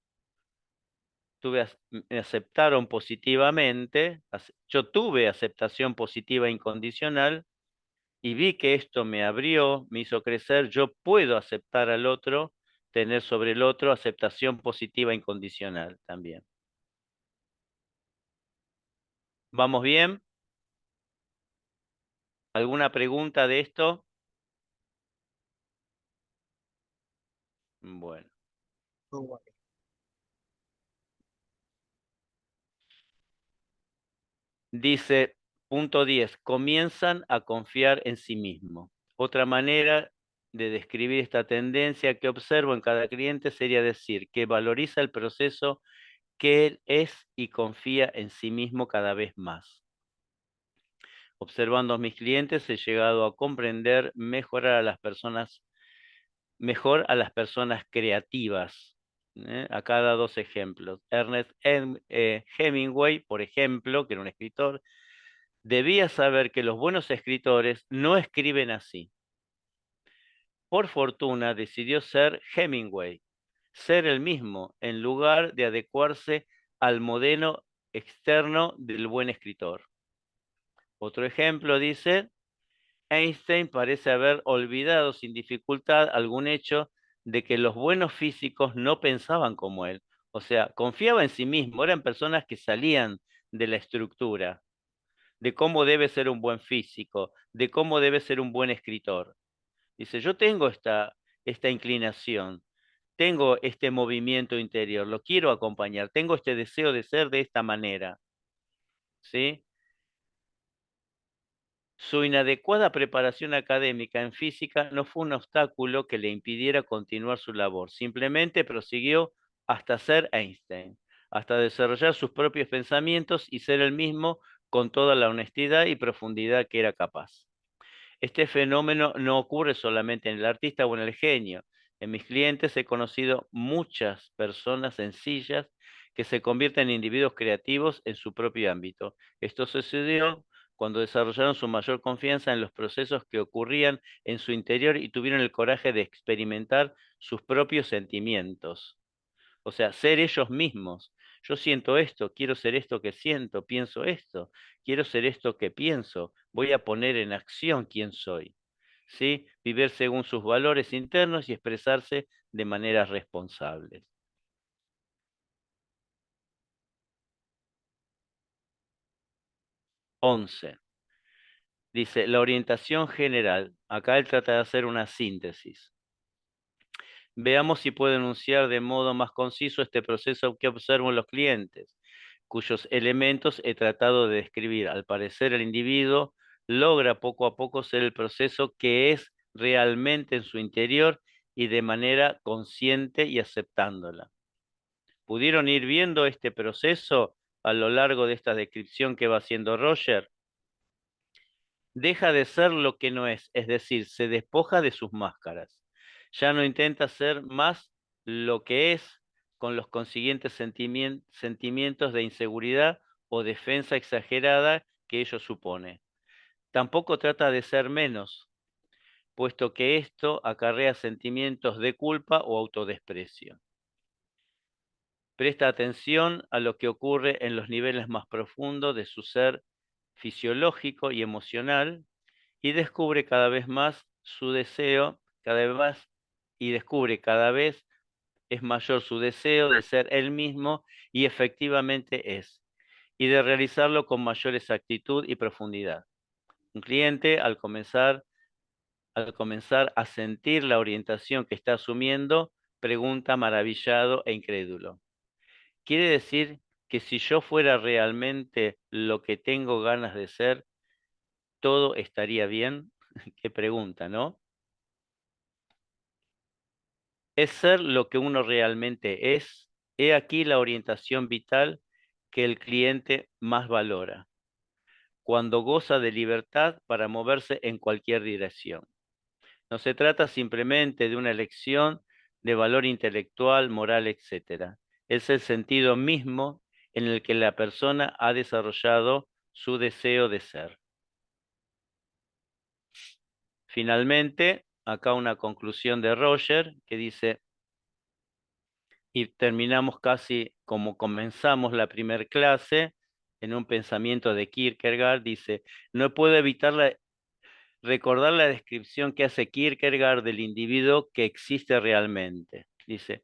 me aceptaron positivamente, yo tuve aceptación positiva incondicional y vi que esto me abrió, me hizo crecer, yo puedo aceptar al otro, tener sobre el otro aceptación positiva incondicional también. ¿Vamos bien? ¿Alguna pregunta de esto? Bueno. Muy bueno. Dice, punto 10, comienzan a confiar en sí mismo. Otra manera de describir esta tendencia que observo en cada cliente sería decir que valoriza el proceso que él es y confía en sí mismo cada vez más. Observando a mis clientes he llegado a comprender mejor a las personas creativas. Acá da dos ejemplos. Ernest Hemingway, por ejemplo, que era un escritor, debía saber que los buenos escritores no escriben así. Por fortuna decidió ser Hemingway, ser el mismo, en lugar de adecuarse al modelo externo del buen escritor. Otro ejemplo dice, Einstein parece haber olvidado sin dificultad algún hecho de que los buenos físicos no pensaban como él. O sea, confiaba en sí mismo, eran personas que salían de la estructura, de cómo debe ser un buen físico, de cómo debe ser un buen escritor. Dice, yo tengo esta inclinación, tengo este movimiento interior, lo quiero acompañar, tengo este deseo de ser de esta manera, ¿sí? Su inadecuada preparación académica en física no fue un obstáculo que le impidiera continuar su labor, simplemente prosiguió hasta ser Einstein, hasta desarrollar sus propios pensamientos y ser el mismo con toda la honestidad y profundidad que era capaz. Este fenómeno no ocurre solamente en el artista o en el genio. En mis clientes he conocido muchas personas sencillas que se convierten en individuos creativos en su propio ámbito. Esto sucedió cuando desarrollaron su mayor confianza en los procesos que ocurrían en su interior y tuvieron el coraje de experimentar sus propios sentimientos. O sea, ser ellos mismos. Yo siento esto, quiero ser esto que siento, pienso esto, quiero ser esto que pienso, voy a poner en acción quién soy. ¿Sí? Vivir según sus valores internos y expresarse de maneras responsables. 11. Dice, la orientación general. Acá él trata de hacer una síntesis. Veamos si puede enunciar de modo más conciso este proceso que observo en los clientes, cuyos elementos he tratado de describir. Al parecer, el individuo logra poco a poco ser el proceso que es realmente en su interior y de manera consciente y aceptándola. ¿Pudieron ir viendo este proceso a lo largo de esta descripción que va haciendo Roger? Deja de ser lo que no es decir, se despoja de sus máscaras. Ya no intenta ser más lo que es con los consiguientes sentimientos de inseguridad o defensa exagerada que ello supone. Tampoco trata de ser menos, puesto que esto acarrea sentimientos de culpa o autodesprecio. Presta atención a lo que ocurre en los niveles más profundos de su ser fisiológico y emocional y descubre cada vez más su deseo, cada vez es mayor su deseo de ser él mismo y efectivamente es, y de realizarlo con mayor exactitud y profundidad. Un cliente al comenzar a sentir la orientación que está asumiendo, pregunta maravillado e incrédulo. ¿Quiere decir que si yo fuera realmente lo que tengo ganas de ser, todo estaría bien? Qué pregunta, ¿no? Es ser lo que uno realmente es. He aquí la orientación vital que el cliente más valora, cuando goza de libertad para moverse en cualquier dirección. No se trata simplemente de una elección de valor intelectual, moral, etc. Es el sentido mismo en el que la persona ha desarrollado su deseo de ser. Finalmente, acá una conclusión de Roger que dice, y terminamos casi como comenzamos la primera clase, en un pensamiento de Kierkegaard, dice, no puedo evitar recordar la descripción que hace Kierkegaard del individuo que existe realmente. Dice,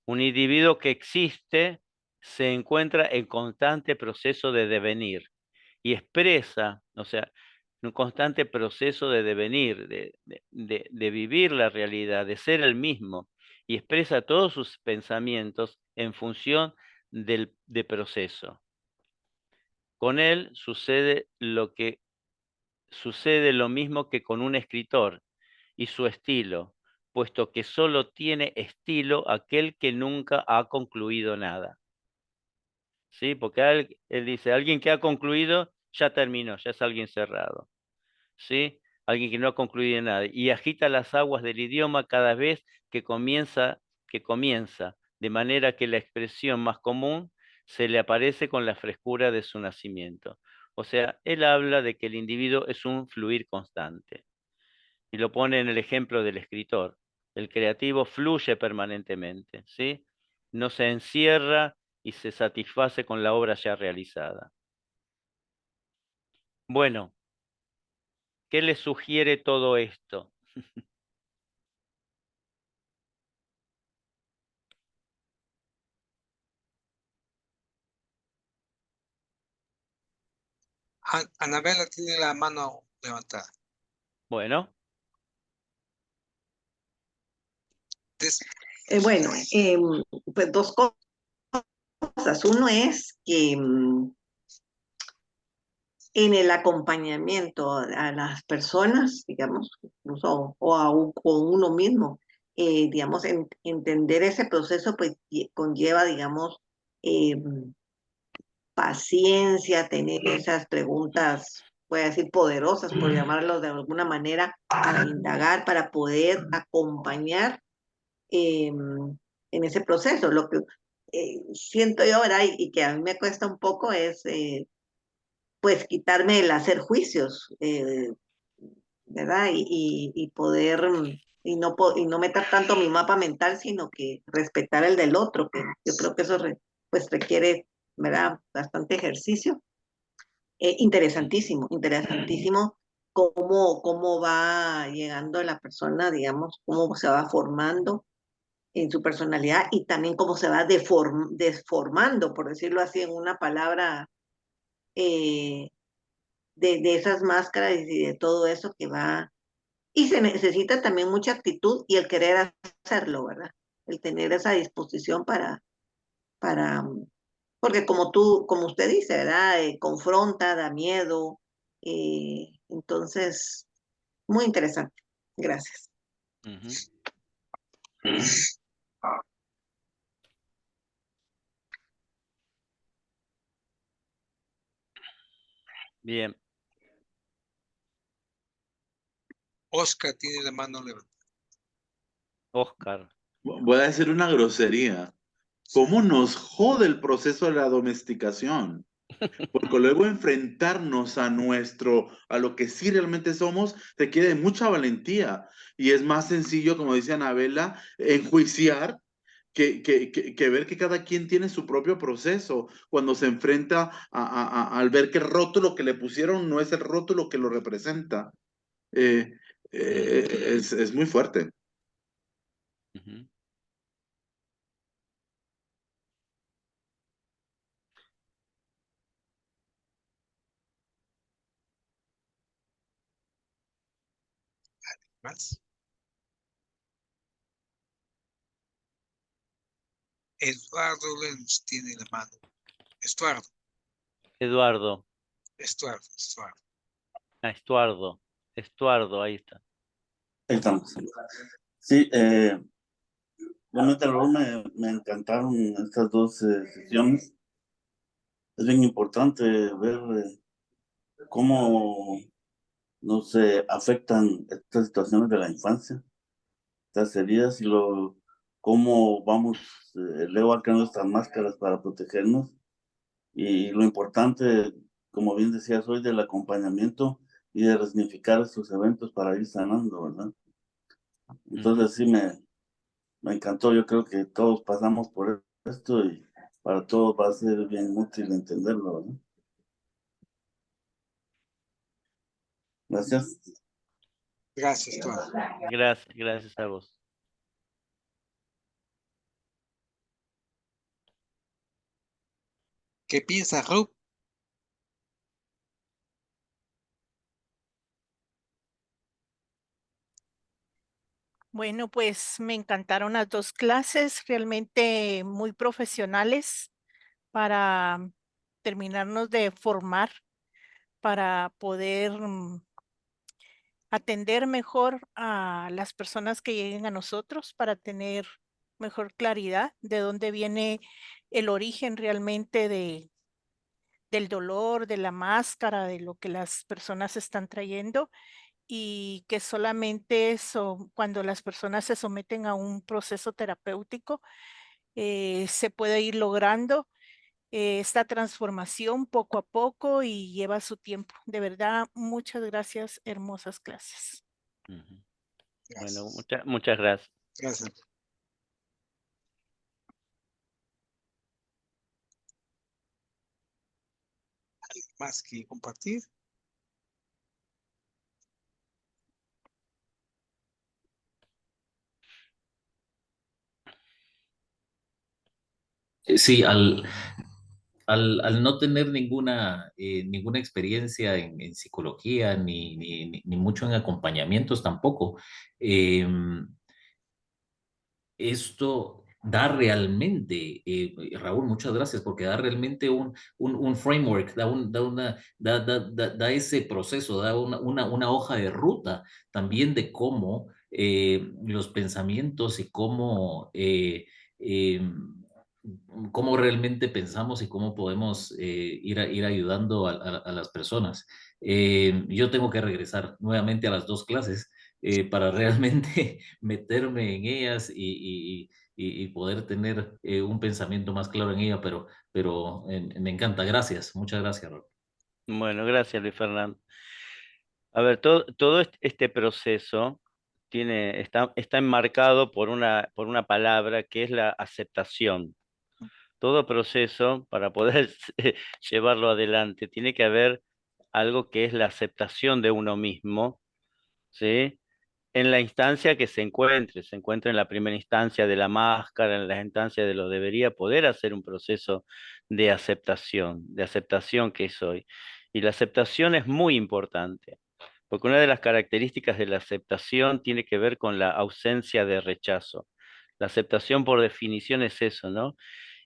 un individuo que existe se encuentra en constante proceso de devenir y expresa, o sea, un constante proceso de devenir, de vivir la realidad, de ser el mismo, y expresa todos sus pensamientos en función de proceso. Con él sucede lo mismo que con un escritor y su estilo, puesto que solo tiene estilo aquel que nunca ha concluido nada. ¿Sí? Porque él dice, alguien que ha concluido ya terminó, ya es alguien cerrado. ¿Sí? Alguien que no ha concluido nada y agita las aguas del idioma cada vez que comienza, de manera que la expresión más común se le aparece con la frescura de su nacimiento. O sea, él habla de que el individuo es un fluir constante y lo pone en el ejemplo del escritor. El creativo fluye permanentemente, ¿sí? No se encierra y se satisface con la obra ya realizada. Bueno, ¿Qué le sugiere todo esto? Anabela tiene la mano levantada. Bueno, Des- Bueno, pues dos cosas. Uno es que en el acompañamiento a las personas, digamos, incluso o uno mismo, digamos, entender ese proceso, pues conlleva, digamos, eh, paciencia, tener esas preguntas, voy a decir, poderosas, por llamarlo de alguna manera, para indagar, para poder acompañar en ese proceso. Lo que siento yo, ¿verdad? Y que a mí me cuesta un poco es, pues, quitarme el hacer juicios, ¿verdad? Y poder, y no meter tanto mi mapa mental, sino que respetar el del otro, que yo creo que eso pues requiere, ¿verdad? Bastante ejercicio. Interesantísimo, interesantísimo cómo va llegando la persona, digamos, cómo se va formando en su personalidad y también cómo se va deformando, por decirlo así, en una palabra, eh, de esas máscaras y de todo eso que va. Y se necesita también mucha actitud y el querer hacerlo, ¿verdad? El tener esa disposición para, porque como usted dice, ¿verdad? Confronta, da miedo. Entonces, muy interesante. Gracias. ujú, bien. Oscar tiene la mano levantada. Oscar. Voy a decir una grosería. ¿Cómo nos jode el proceso de la domesticación? Porque luego enfrentarnos a lo que sí realmente somos, requiere de mucha valentía. Y es más sencillo, como dice Anabela, enjuiciar que ver que cada quien tiene su propio proceso cuando se enfrenta al ver que el rótulo que le pusieron no es el rótulo que lo representa. Eh, es muy fuerte. Ujú. ¿Más? Eduardo Lenz tiene la mano. Estuardo, Eduardo. Estuardo. Estuardo. Estuardo, ahí está. Ahí estamos. Sí, realmente Raúl, me encantaron estas dos sesiones. Es bien importante ver cómo nos afectan estas situaciones de la infancia, estas heridas cómo vamos, luego a crear nuestras máscaras para protegernos. Y lo importante, como bien decías hoy, del acompañamiento y de resignificar estos eventos para ir sanando, ¿verdad? Entonces sí me encantó. Yo creo que todos pasamos por esto y para todos va a ser bien útil entenderlo, ¿verdad? Gracias. Gracias, Estuardo. Gracias, gracias a vos. ¿Qué piensa Ruth? Bueno, pues me encantaron las dos clases, realmente muy profesionales para terminarnos de formar, para poder atender mejor a las personas que lleguen a nosotros, para tener mejor claridad de dónde viene el origen realmente del dolor, de la máscara, de lo que las personas están trayendo y que solamente eso, cuando las personas se someten a un proceso terapéutico, se puede ir logrando esta transformación poco a poco y lleva su tiempo. De verdad, muchas gracias, hermosas clases. Ujú. Bueno, Gracias. muchas gracias. Gracias. ¿Más que compartir? Sí, al no tener ninguna experiencia en psicología, ni mucho en acompañamientos tampoco, esto da realmente, Raúl, muchas gracias, porque da realmente un framework, da ese proceso, da una hoja de ruta también de cómo los pensamientos y eh, cómo realmente pensamos y cómo podemos ir ayudando a las personas. Yo tengo que regresar nuevamente a las dos clases para realmente meterme en ellas y poder tener un pensamiento más claro en ella, pero me encanta. Gracias, muchas gracias, Raúl. Bueno, gracias, Luis Fernando. A ver, todo este proceso está enmarcado por una palabra que es la aceptación. Todo proceso, para poder llevarlo adelante, tiene que haber algo que es la aceptación de uno mismo, ¿sí? En la instancia que se encuentre en la primera instancia de la máscara, en la instancia de lo debería poder hacer un proceso de aceptación que soy. Y la aceptación es muy importante, porque una de las características de la aceptación tiene que ver con la ausencia de rechazo. La aceptación por definición es eso, ¿no?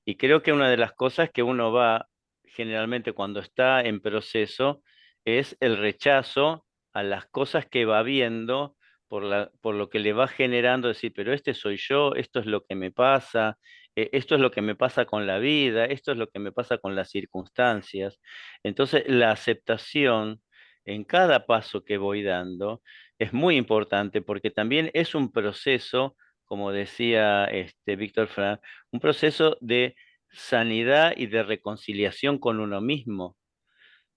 Y creo que una de las cosas que uno va generalmente cuando está en proceso es el rechazo a las cosas que va viendo por lo que le va generando decir, pero este soy yo, esto es lo que me pasa, esto es lo que me pasa con la vida, esto es lo que me pasa con las circunstancias. Entonces, la aceptación en cada paso que voy dando es muy importante porque también es un proceso, como decía Víctor Frank, un proceso de sanidad y de reconciliación con uno mismo,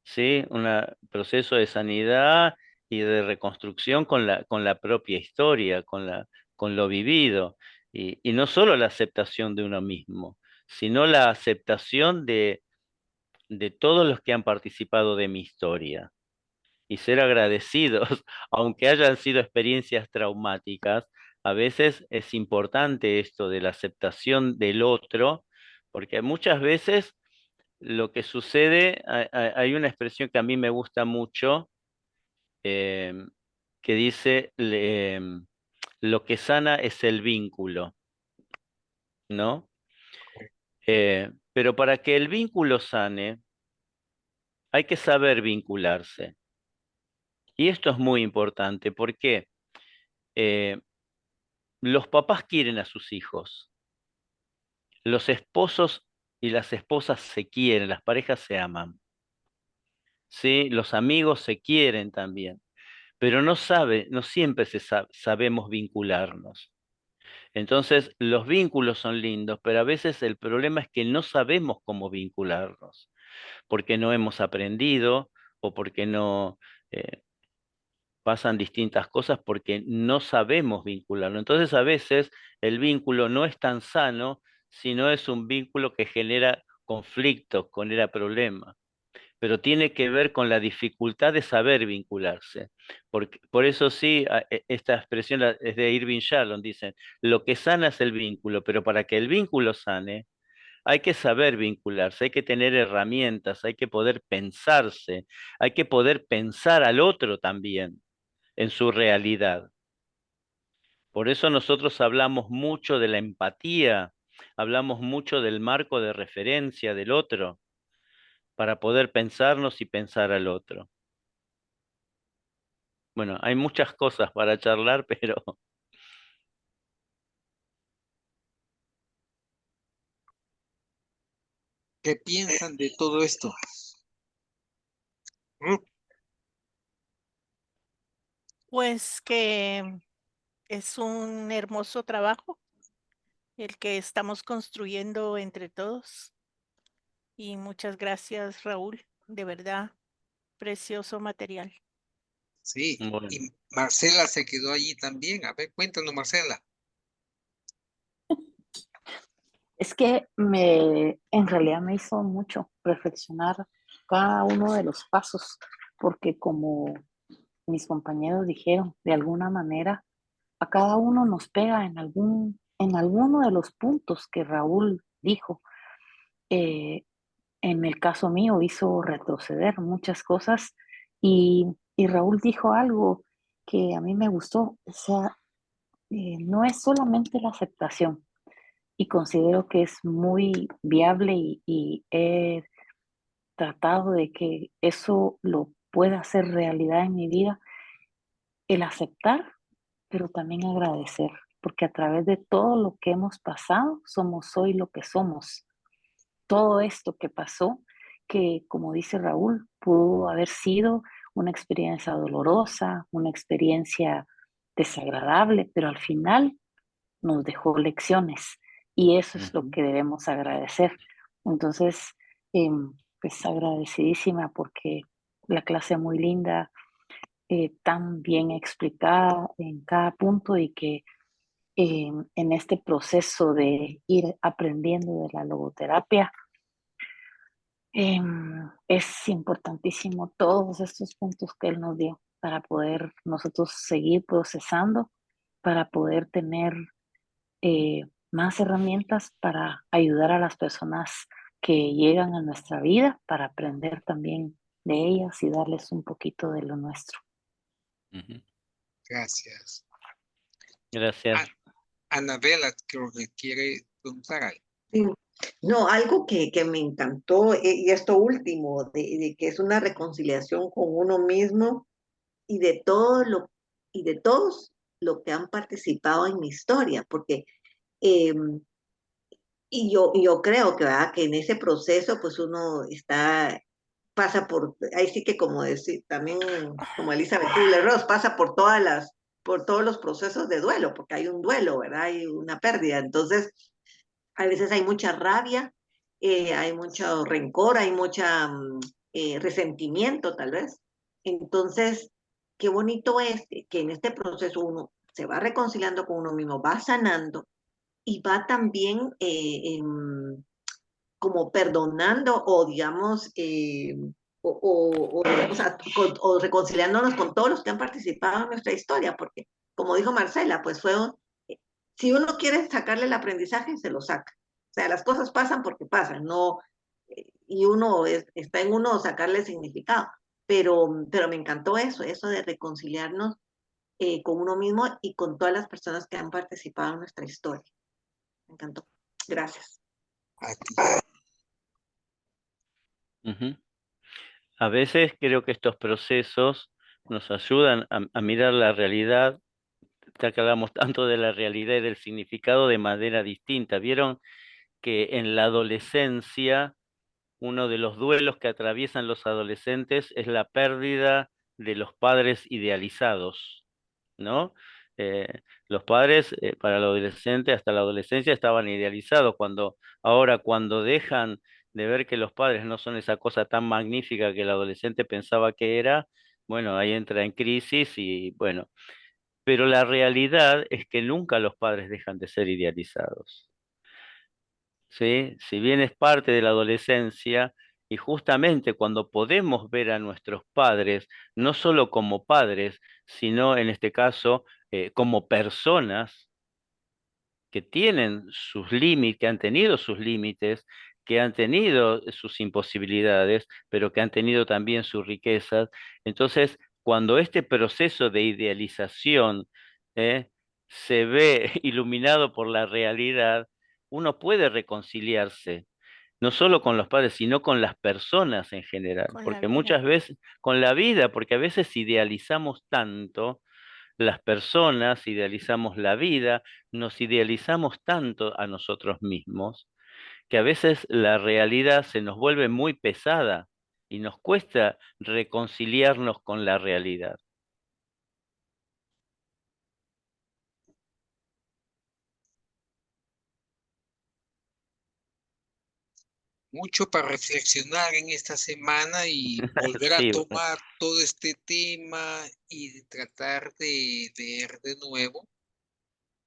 ¿sí? Un proceso de sanidad y de reconstrucción con la propia historia, con lo vivido. Y no solo la aceptación de uno mismo, sino la aceptación de todos los que han participado de mi historia y ser agradecidos, aunque hayan sido experiencias traumáticas. A veces es importante esto de la aceptación del otro, porque muchas veces lo que sucede, hay una expresión que a mí me gusta mucho, em, que dice, lo que sana es el vínculo, ¿no? Pero para que el vínculo sane, hay que saber vincularse. Y esto es muy importante porque eh, los papás quieren a sus hijos, los esposos y las esposas se quieren, las parejas se aman, ¿sí? Los amigos se quieren también, pero no siempre sabemos vincularnos. Entonces, los vínculos son lindos, pero a veces el problema es que no sabemos cómo vincularnos, porque no hemos aprendido o porque no pasan distintas cosas porque no sabemos vincularlo. Entonces, a veces el vínculo no es tan sano, sino es un vínculo que genera conflictos, genera problemas, pero tiene que ver con la dificultad de saber vincularse. Por eso sí, esta expresión es de Irving Yalom, dicen, lo que sana es el vínculo, pero para que el vínculo sane, hay que saber vincularse, hay que tener herramientas, hay que poder pensarse, hay que poder pensar al otro también en su realidad. Por eso nosotros hablamos mucho de la empatía, hablamos mucho del marco de referencia del otro, para poder pensarnos y pensar al otro. Bueno, hay muchas cosas para charlar, pero ¿Qué piensan de todo esto? ¿Mm? Pues que es un hermoso trabajo el que estamos construyendo entre todos. Y muchas gracias, Raúl. De verdad, precioso material. Sí, bueno. y Marcela se quedó allí también. A ver, cuéntanos, Marcela. Es que en realidad me hizo mucho reflexionar cada uno de los pasos, porque como mis compañeros dijeron, de alguna manera, a cada uno nos pega en alguno de los puntos que Raúl dijo. eh, en el caso mío hizo retroceder muchas cosas y Raúl dijo algo que a mí me gustó, o sea, no es solamente la aceptación y considero que es muy viable y he tratado de que eso lo pueda hacer realidad en mi vida, el aceptar, pero también agradecer, porque a través de todo lo que hemos pasado, somos hoy lo que somos. Todo esto que pasó, que como dice Raúl, pudo haber sido una experiencia dolorosa, una experiencia desagradable, pero al final nos dejó lecciones y eso es lo Ujú. que debemos agradecer. Entonces, pues agradecidísima porque la clase muy linda, tan bien explicada en cada punto y que en este proceso de ir aprendiendo de la logoterapia, es importantísimo todos estos puntos que él nos dio para poder nosotros seguir procesando, para poder tener más herramientas para ayudar a las personas que llegan a nuestra vida, para aprender también de ellas y darles un poquito de lo nuestro. Ujú. Gracias. Gracias. Anabela, creo que quiere preguntar algo. Sí. No, algo que me encantó, y esto último, de que es una reconciliación con uno mismo y de y de todos lo que han participado en mi historia, porque yo creo que, ¿verdad? Que en ese proceso pues uno pasa por, ahí sí que como decir, también como Elizabeth Kubler-Ross, pasa por todos los procesos de duelo, porque hay un duelo, ¿verdad? Hay una pérdida. Entonces, a veces hay mucha rabia, hay mucho rencor, hay mucha resentimiento tal vez. Entonces, qué bonito es que en este proceso uno se va reconciliando con uno mismo, va sanando y va también como perdonando o digamos, o sea, o reconciliándonos con todos los que han participado en nuestra historia, porque como dijo Marcela, pues si uno quiere sacarle el aprendizaje, se lo saca. O sea, las cosas pasan porque pasan, no, y está en uno sacarle significado. Pero me encantó eso de reconciliarnos con uno mismo y con todas las personas que han participado en nuestra historia. Me encantó. Gracias. A ti. Ujú. A veces creo que estos procesos nos ayudan a mirar la realidad, ya que hablamos tanto de la realidad y del significado de manera distinta. Vieron que en la adolescencia uno de los duelos que atraviesan los adolescentes es la pérdida de los padres idealizados, ¿no? Los padres para el adolescente hasta la adolescencia estaban idealizados, cuando dejan de ver que los padres no son esa cosa tan magnífica que el adolescente pensaba que era, bueno, ahí entra en crisis y bueno, pero la realidad es que nunca los padres dejan de ser idealizados. ¿Sí? Si bien es parte de la adolescencia, y justamente cuando podemos ver a nuestros padres, no solo como padres, sino en este caso como personas que tienen sus límites, que han tenido sus límites, que han tenido sus imposibilidades, pero que han tenido también sus riquezas. Entonces, cuando este proceso de idealización se ve iluminado por la realidad, uno puede reconciliarse, no solo con los padres, sino con las personas en general, con la porque vida. muchas veces, con la vida, porque a veces idealizamos tanto las personas, idealizamos la vida, nos idealizamos tanto a nosotros mismos, que a veces la realidad se nos vuelve muy pesada y nos cuesta reconciliarnos con la realidad. Mucho para reflexionar en esta semana y volver a Sí, tomar todo este tema y de tratar de leer de nuevo,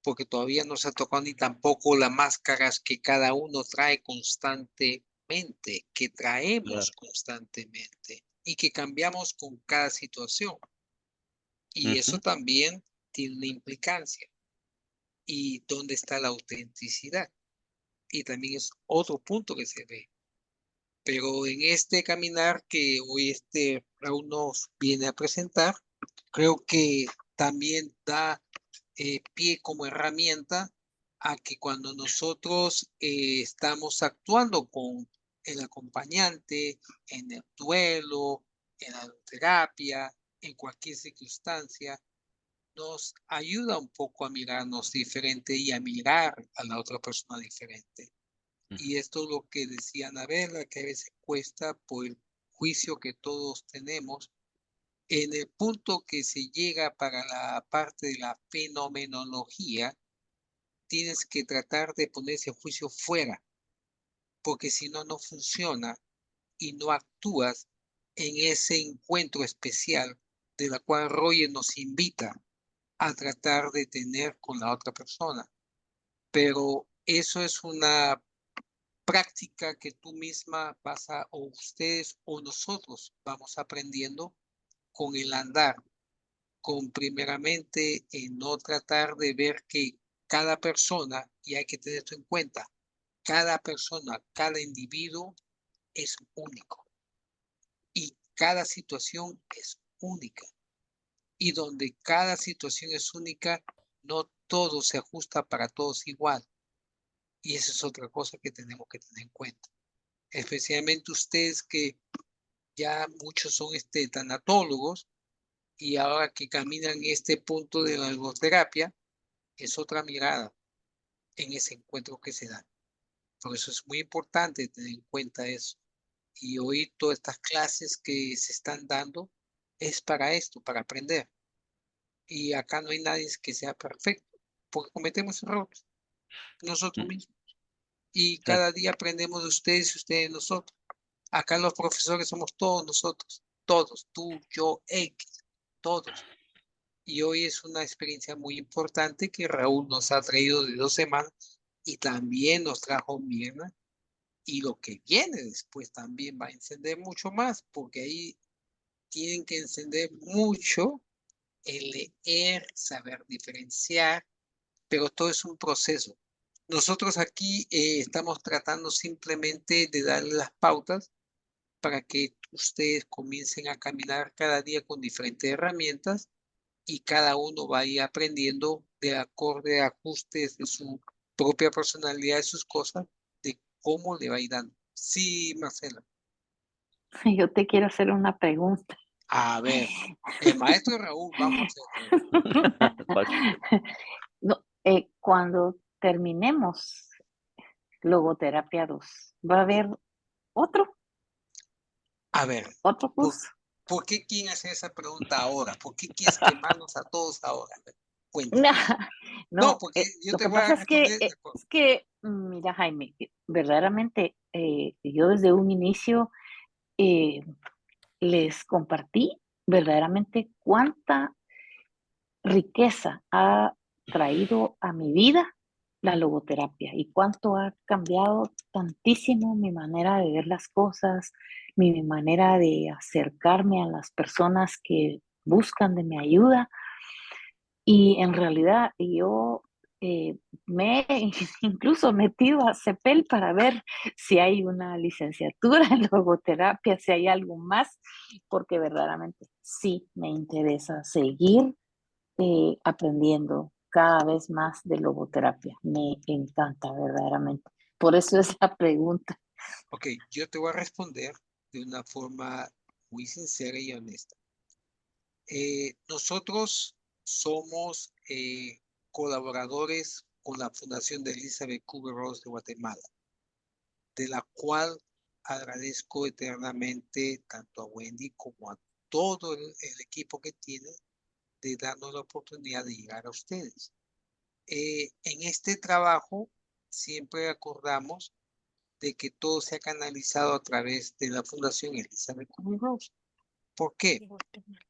porque todavía no se ha tocado ni tampoco las máscaras que cada uno trae constantemente, que traemos claro. constantemente y que cambiamos con cada situación. Y eso Ujú. también tiene una implicancia. ¿Y dónde está la autenticidad? y también es otro punto que se ve. Pero en este caminar que hoy Raúl nos viene a presentar, creo que también da pie como herramienta a que cuando nosotros estamos actuando con el acompañante en el duelo, en la terapia, en cualquier circunstancia, nos ayuda un poco a mirarnos diferente y a mirar a la otra persona diferente. Y esto es lo que decía Anabela, que a veces cuesta por el juicio que todos tenemos. En el punto que se llega para la parte de la fenomenología, tienes que tratar de poner ese juicio fuera, porque si no, no funciona y no actúas en ese encuentro especial de la cual Roger nos invita a tratar de tener con la otra persona. Pero eso es una práctica que tú misma vas a, o ustedes o nosotros vamos aprendiendo con el andar, con primeramente en no tratar de ver que cada persona, y hay que tener esto en cuenta, cada persona, cada individuo es único y cada situación es única. Y donde cada situación es única, no todo se ajusta para todos igual. Y esa es otra cosa que tenemos que tener en cuenta. Especialmente ustedes que ya muchos son tanatólogos y ahora que caminan este punto de la logoterapia, es otra mirada en ese encuentro que se da. Por eso es muy importante tener en cuenta eso. Y hoy todas estas clases que se están dando es para esto, para aprender. Y acá no hay nadie que sea perfecto, porque cometemos errores nosotros mismos. Y cada día aprendemos de ustedes y ustedes de nosotros. Acá los profesores somos todos nosotros, todos, tú, yo, X, todos. Y hoy es una experiencia muy importante que Raúl nos ha traído de 2 semanas y también nos trajo Mirna. Y lo que viene después también va a encender mucho más, porque ahí tienen que encender mucho el leer, saber diferenciar, pero todo es un proceso. Nosotros aquí estamos tratando simplemente de darle las pautas para que ustedes comiencen a caminar cada día con diferentes herramientas y cada uno vaya aprendiendo de acorde a ajustes de su propia personalidad, de sus cosas, de cómo le va a ir dando. Sí, Marcela. Yo te quiero hacer una pregunta. A ver, el maestro Raúl, vamos a hacer. No, cuando terminemos Logoterapia 2, ¿va a haber otro A ver, curso? ¿por qué quieren hacer esa pregunta ahora? ¿Por qué quieres quemarnos a todos ahora? Cuenta. No, porque yo lo te que voy a pasa es que, responder. mira, Jaime, verdaderamente yo desde un inicio les compartí verdaderamente cuánta riqueza ha traído a mi vida la logoterapia y cuánto ha cambiado tantísimo mi manera de ver las cosas, mi manera de acercarme a las personas que buscan de mi ayuda. Y en realidad yo me he incluso metido a CEPEL para ver si hay una licenciatura en logoterapia, si hay algo más, porque verdaderamente sí me interesa seguir aprendiendo cada vez más de logoterapia. Me encanta verdaderamente. Por eso es la pregunta. Ok, yo te voy a responder de una forma muy sincera y honesta. Nosotros somos colaboradores con la Fundación de Elizabeth Kubler-Ross de Guatemala, de la cual agradezco eternamente tanto a Wendy como a todo el equipo que tiene de darnos la oportunidad de llegar a ustedes. En este trabajo siempre acordamos de que todo se ha canalizado a través de la Fundación Elizabeth Kubler-Ross. ¿Por qué?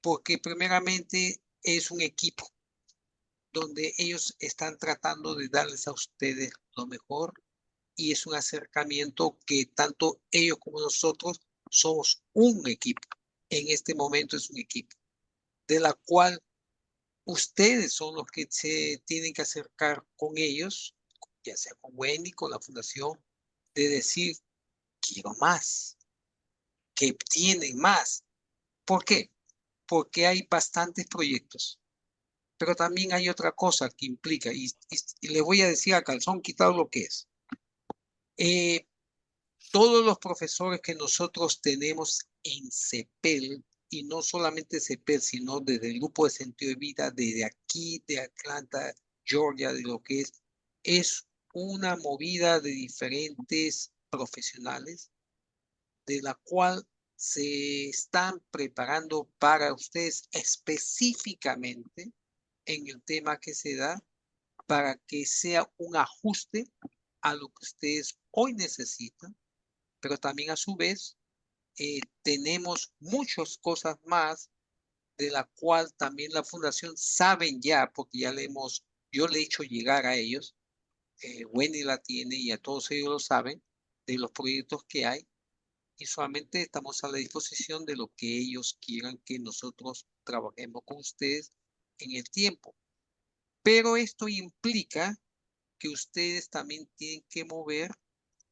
Porque primeramente es un equipo donde ellos están tratando de darles a ustedes lo mejor y es un acercamiento que tanto ellos como nosotros somos un equipo. En este momento es un equipo de la cual ustedes son los que se tienen que acercar con ellos ya sea con Wendy, con la fundación, de decir, quiero más, que tienen más. ¿Por qué? Porque hay bastantes proyectos, pero también hay otra cosa que implica, y le voy a decir a calzón quitado lo que es. Todos los profesores que nosotros tenemos en CEPEL, y no solamente CEPEL, sino desde el grupo de sentido de vida, desde aquí, de Atlanta, Georgia, de lo que es una movida de diferentes profesionales, de la cual se están preparando para ustedes específicamente en el tema que se da, para que sea un ajuste a lo que ustedes hoy necesitan, pero también a su vez tenemos muchas cosas más de la cual también la fundación saben ya, porque ya yo le he hecho llegar a ellos, Wendy la tiene y a todos ellos lo saben, de los proyectos que hay, y solamente estamos a la disposición de lo que ellos quieran que nosotros trabajemos con ustedes en el tiempo. Pero esto implica que ustedes también tienen que mover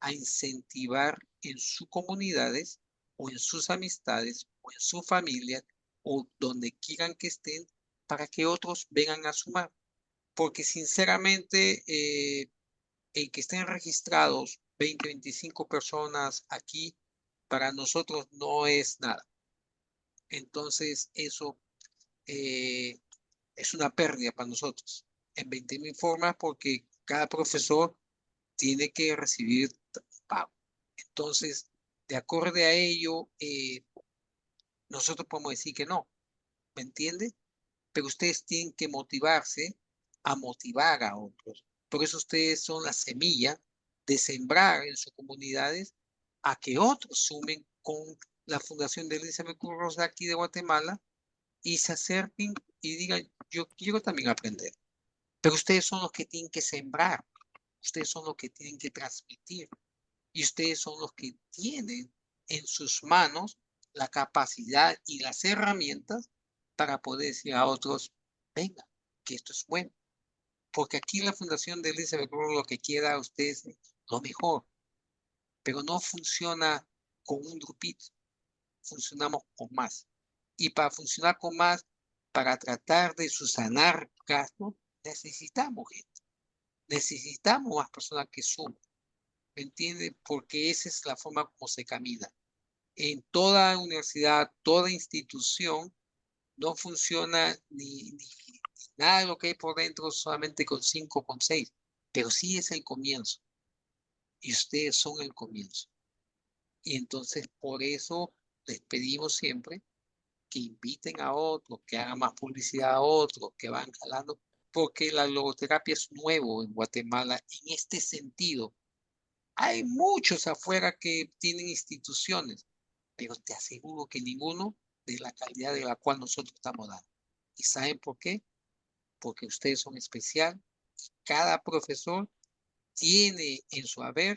a incentivar en sus comunidades o en sus amistades o en su familia o donde quieran que estén para que otros vengan a sumar. Porque sinceramente, el que estén registrados 20, 25 personas aquí, para nosotros no es nada. Entonces, eso es una pérdida para nosotros. En 20,000 formas, porque cada profesor tiene que recibir pago. Entonces, de acuerdo a ello, nosotros podemos decir que no, ¿me entiende? Pero ustedes tienen que motivarse a motivar a otros. Por eso ustedes son la semilla de sembrar en sus comunidades a que otros sumen con la Fundación de Elizabeth Cruz Rosa aquí de Guatemala y se acerquen y digan, yo quiero también aprender. Pero ustedes son los que tienen que sembrar, ustedes son los que tienen que transmitir. Y ustedes son los que tienen en sus manos la capacidad y las herramientas para poder decir a otros, venga, que esto es bueno. Porque aquí la Fundación de Elizabeth Cruz lo que quiera a ustedes lo mejor, pero no funciona con un grupito, funcionamos con más. Y para funcionar con más, para tratar de subsanar gastos, necesitamos gente, necesitamos más personas que sumen. ¿Me entiende? Porque esa es la forma como se camina. En toda universidad, toda institución, no funciona ni nada de lo que hay por dentro solamente con 5, con 6, pero sí es el comienzo. Y ustedes son el comienzo. Y entonces por eso les pedimos siempre que inviten a otros, que hagan más publicidad a otros, que van jalando, porque la logoterapia es nuevo en Guatemala en este sentido. Hay muchos afuera que tienen instituciones, pero te aseguro que ninguno de la calidad de la cual nosotros estamos dando. ¿Y saben por qué? Porque ustedes son especial. Cada profesor tiene en su haber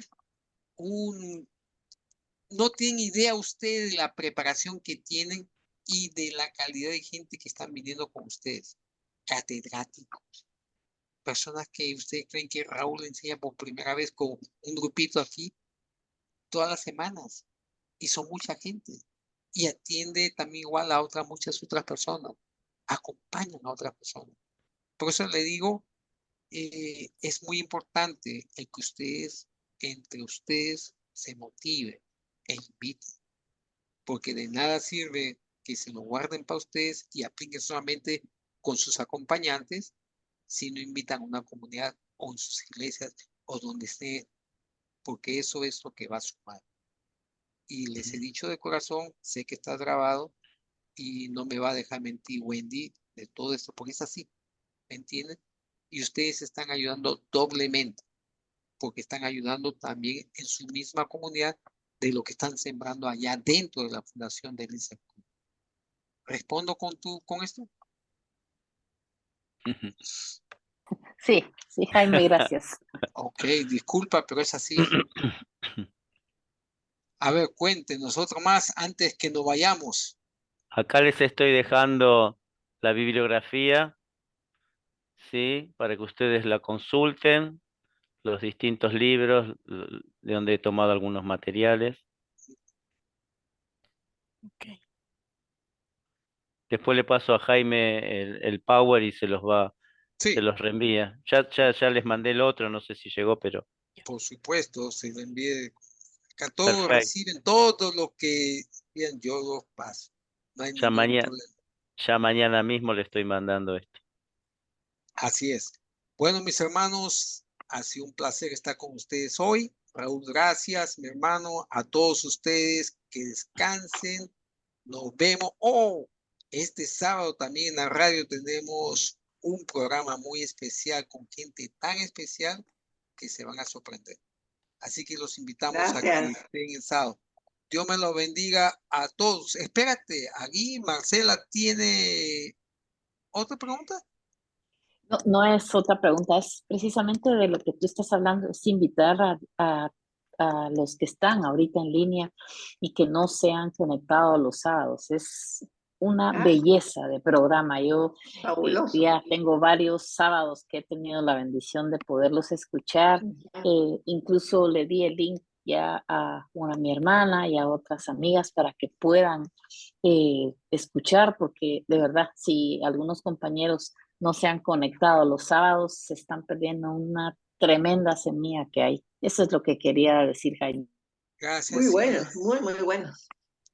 no tienen idea ustedes de la preparación que tienen y de la calidad de gente que están viniendo con ustedes. Catedráticos, personas que ustedes creen que Raúl enseña por primera vez con un grupito aquí todas las semanas. Y son mucha gente. Y atiende también igual a muchas otras personas. Acompañan a otras personas. Por eso le digo, es muy importante el que entre ustedes, se motiven e inviten. Porque de nada sirve que se lo guarden para ustedes y apliquen solamente con sus acompañantes si no invitan a una comunidad o en sus iglesias o donde esté, porque eso es lo que va a sumar. Y les he dicho de corazón, sé que está grabado y no me va a dejar mentir Wendy de todo esto, porque es así, ¿me entienden? Y ustedes están ayudando doblemente, porque están ayudando también en su misma comunidad de lo que están sembrando allá dentro de la Fundación de Elizabeth. ¿Respondo con esto? Sí, sí, Jaime, gracias. Ok, disculpa, pero es así. A ver, cuéntenos otro más antes que nos vayamos. Acá les estoy dejando la bibliografía, ¿sí? Para que ustedes la consulten. los distintos libros de donde he tomado algunos materiales. Ok. Después le paso a Jaime el Power y se Sí, los reenvía. Ya les mandé el otro, no sé si llegó, pero por supuesto, se lo envíe. Acá todos perfecto. reciben todo lo que bien, yo los paso. No hay Ya ningún mañana, problema. ya mañana mismo le estoy mandando esto. Así es. Bueno, mis hermanos, ha sido un placer estar con ustedes hoy. Raúl, gracias, mi hermano, a todos ustedes que descansen. Nos vemos. Oh, este sábado también en la radio tenemos un programa muy especial con gente tan especial que se van a sorprender. Así que los invitamos a que Gracias. estén el sábado. Dios me lo bendiga a todos. Espérate, aquí Marcela tiene otra pregunta. No, no es otra pregunta, es precisamente de lo que tú estás hablando, es invitar a los que están ahorita en línea y que no se han conectado los sábados. Es una Ah, belleza de programa. Yo fabuloso. ya tengo varios sábados que he tenido la bendición de poderlos escuchar. Incluso le di el link ya a mi hermana y a otras amigas para que puedan escuchar, porque de verdad, si algunos compañeros no se han conectado los sábados, se están perdiendo una tremenda semilla que hay. Eso es lo que quería decir, Jaime. Gracias. Muy Sí, buenos, muy buenos.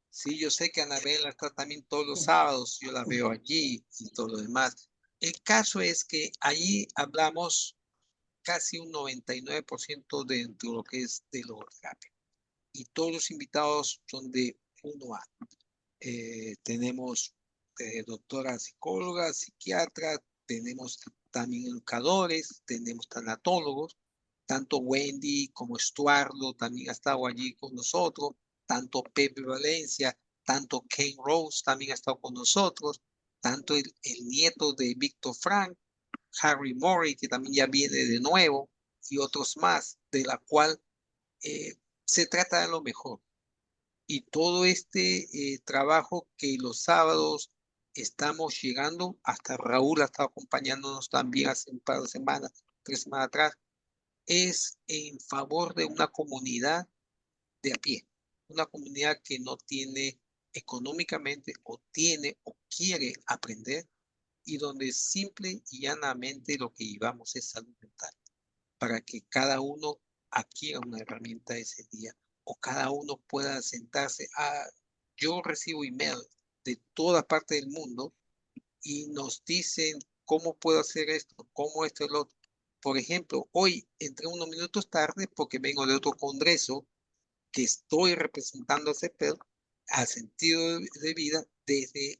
sí, yo sé que Anabela está también todos los sábados, yo la veo allí y todo lo demás. El caso es que allí hablamos casi un 99% de lo que es de logoterapia. Y todos los invitados son de 1A. Tenemos doctora psicóloga, psiquiatra, tenemos también educadores, tenemos tanatólogos, tanto Wendy como Estuardo también ha estado allí con nosotros, tanto Pepe Valencia, tanto Ken Rose también ha estado con nosotros, tanto el nieto de Víctor Frank, Harry Murray, que también ya viene de nuevo, y otros más, de la cual se trata de lo mejor. Y todo este trabajo que los sábados estamos llegando, hasta Raúl ha estado acompañándonos también hace un par de semanas, 3 semanas atrás, es en favor de una comunidad de a pie, una comunidad que no tiene económicamente o tiene o quiere aprender y donde simple y llanamente lo que llevamos es salud mental, para que cada uno adquiera una herramienta ese día o cada uno pueda sentarse a... Yo recibo email de toda parte del mundo y nos dicen cómo puedo hacer esto, cómo esto y lo otro. Por ejemplo, hoy entré unos minutos tarde porque vengo de otro congreso que estoy representando a CEPEL al sentido de vida desde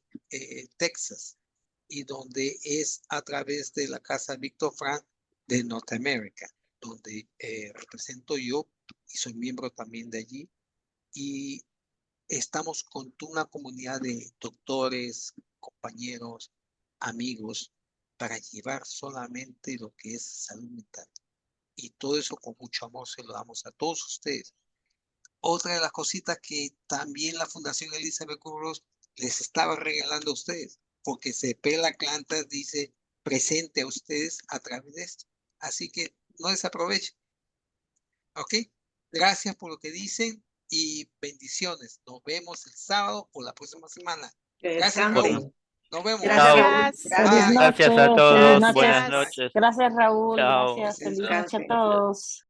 Texas y donde es a través de la Casa Víctor Frank de Norteamérica, donde represento yo y soy miembro también de allí. Y estamos con una comunidad de doctores, compañeros, amigos, para llevar solamente lo que es salud mental. Y todo eso con mucho amor se lo damos a todos ustedes. Otra de las cositas que también la Fundación Elizabeth Kubler-Ross les estaba regalando a ustedes, porque Cepela Plantas dice presente a ustedes a través de esto. Así que no desaprovechen. ¿Ok? Gracias por lo que dicen y bendiciones. Nos vemos el sábado o la próxima semana. Que Gracias, Raúl. descansen. Nos vemos. Gracias, Chao. Raúl. Gracias. Feliz Gracias. Bye. noche, Gracias a feliz todos. noche. Buenas Gracias. noches. Gracias, Raúl. Chao. Gracias. Feliz noche a Descansen. todos.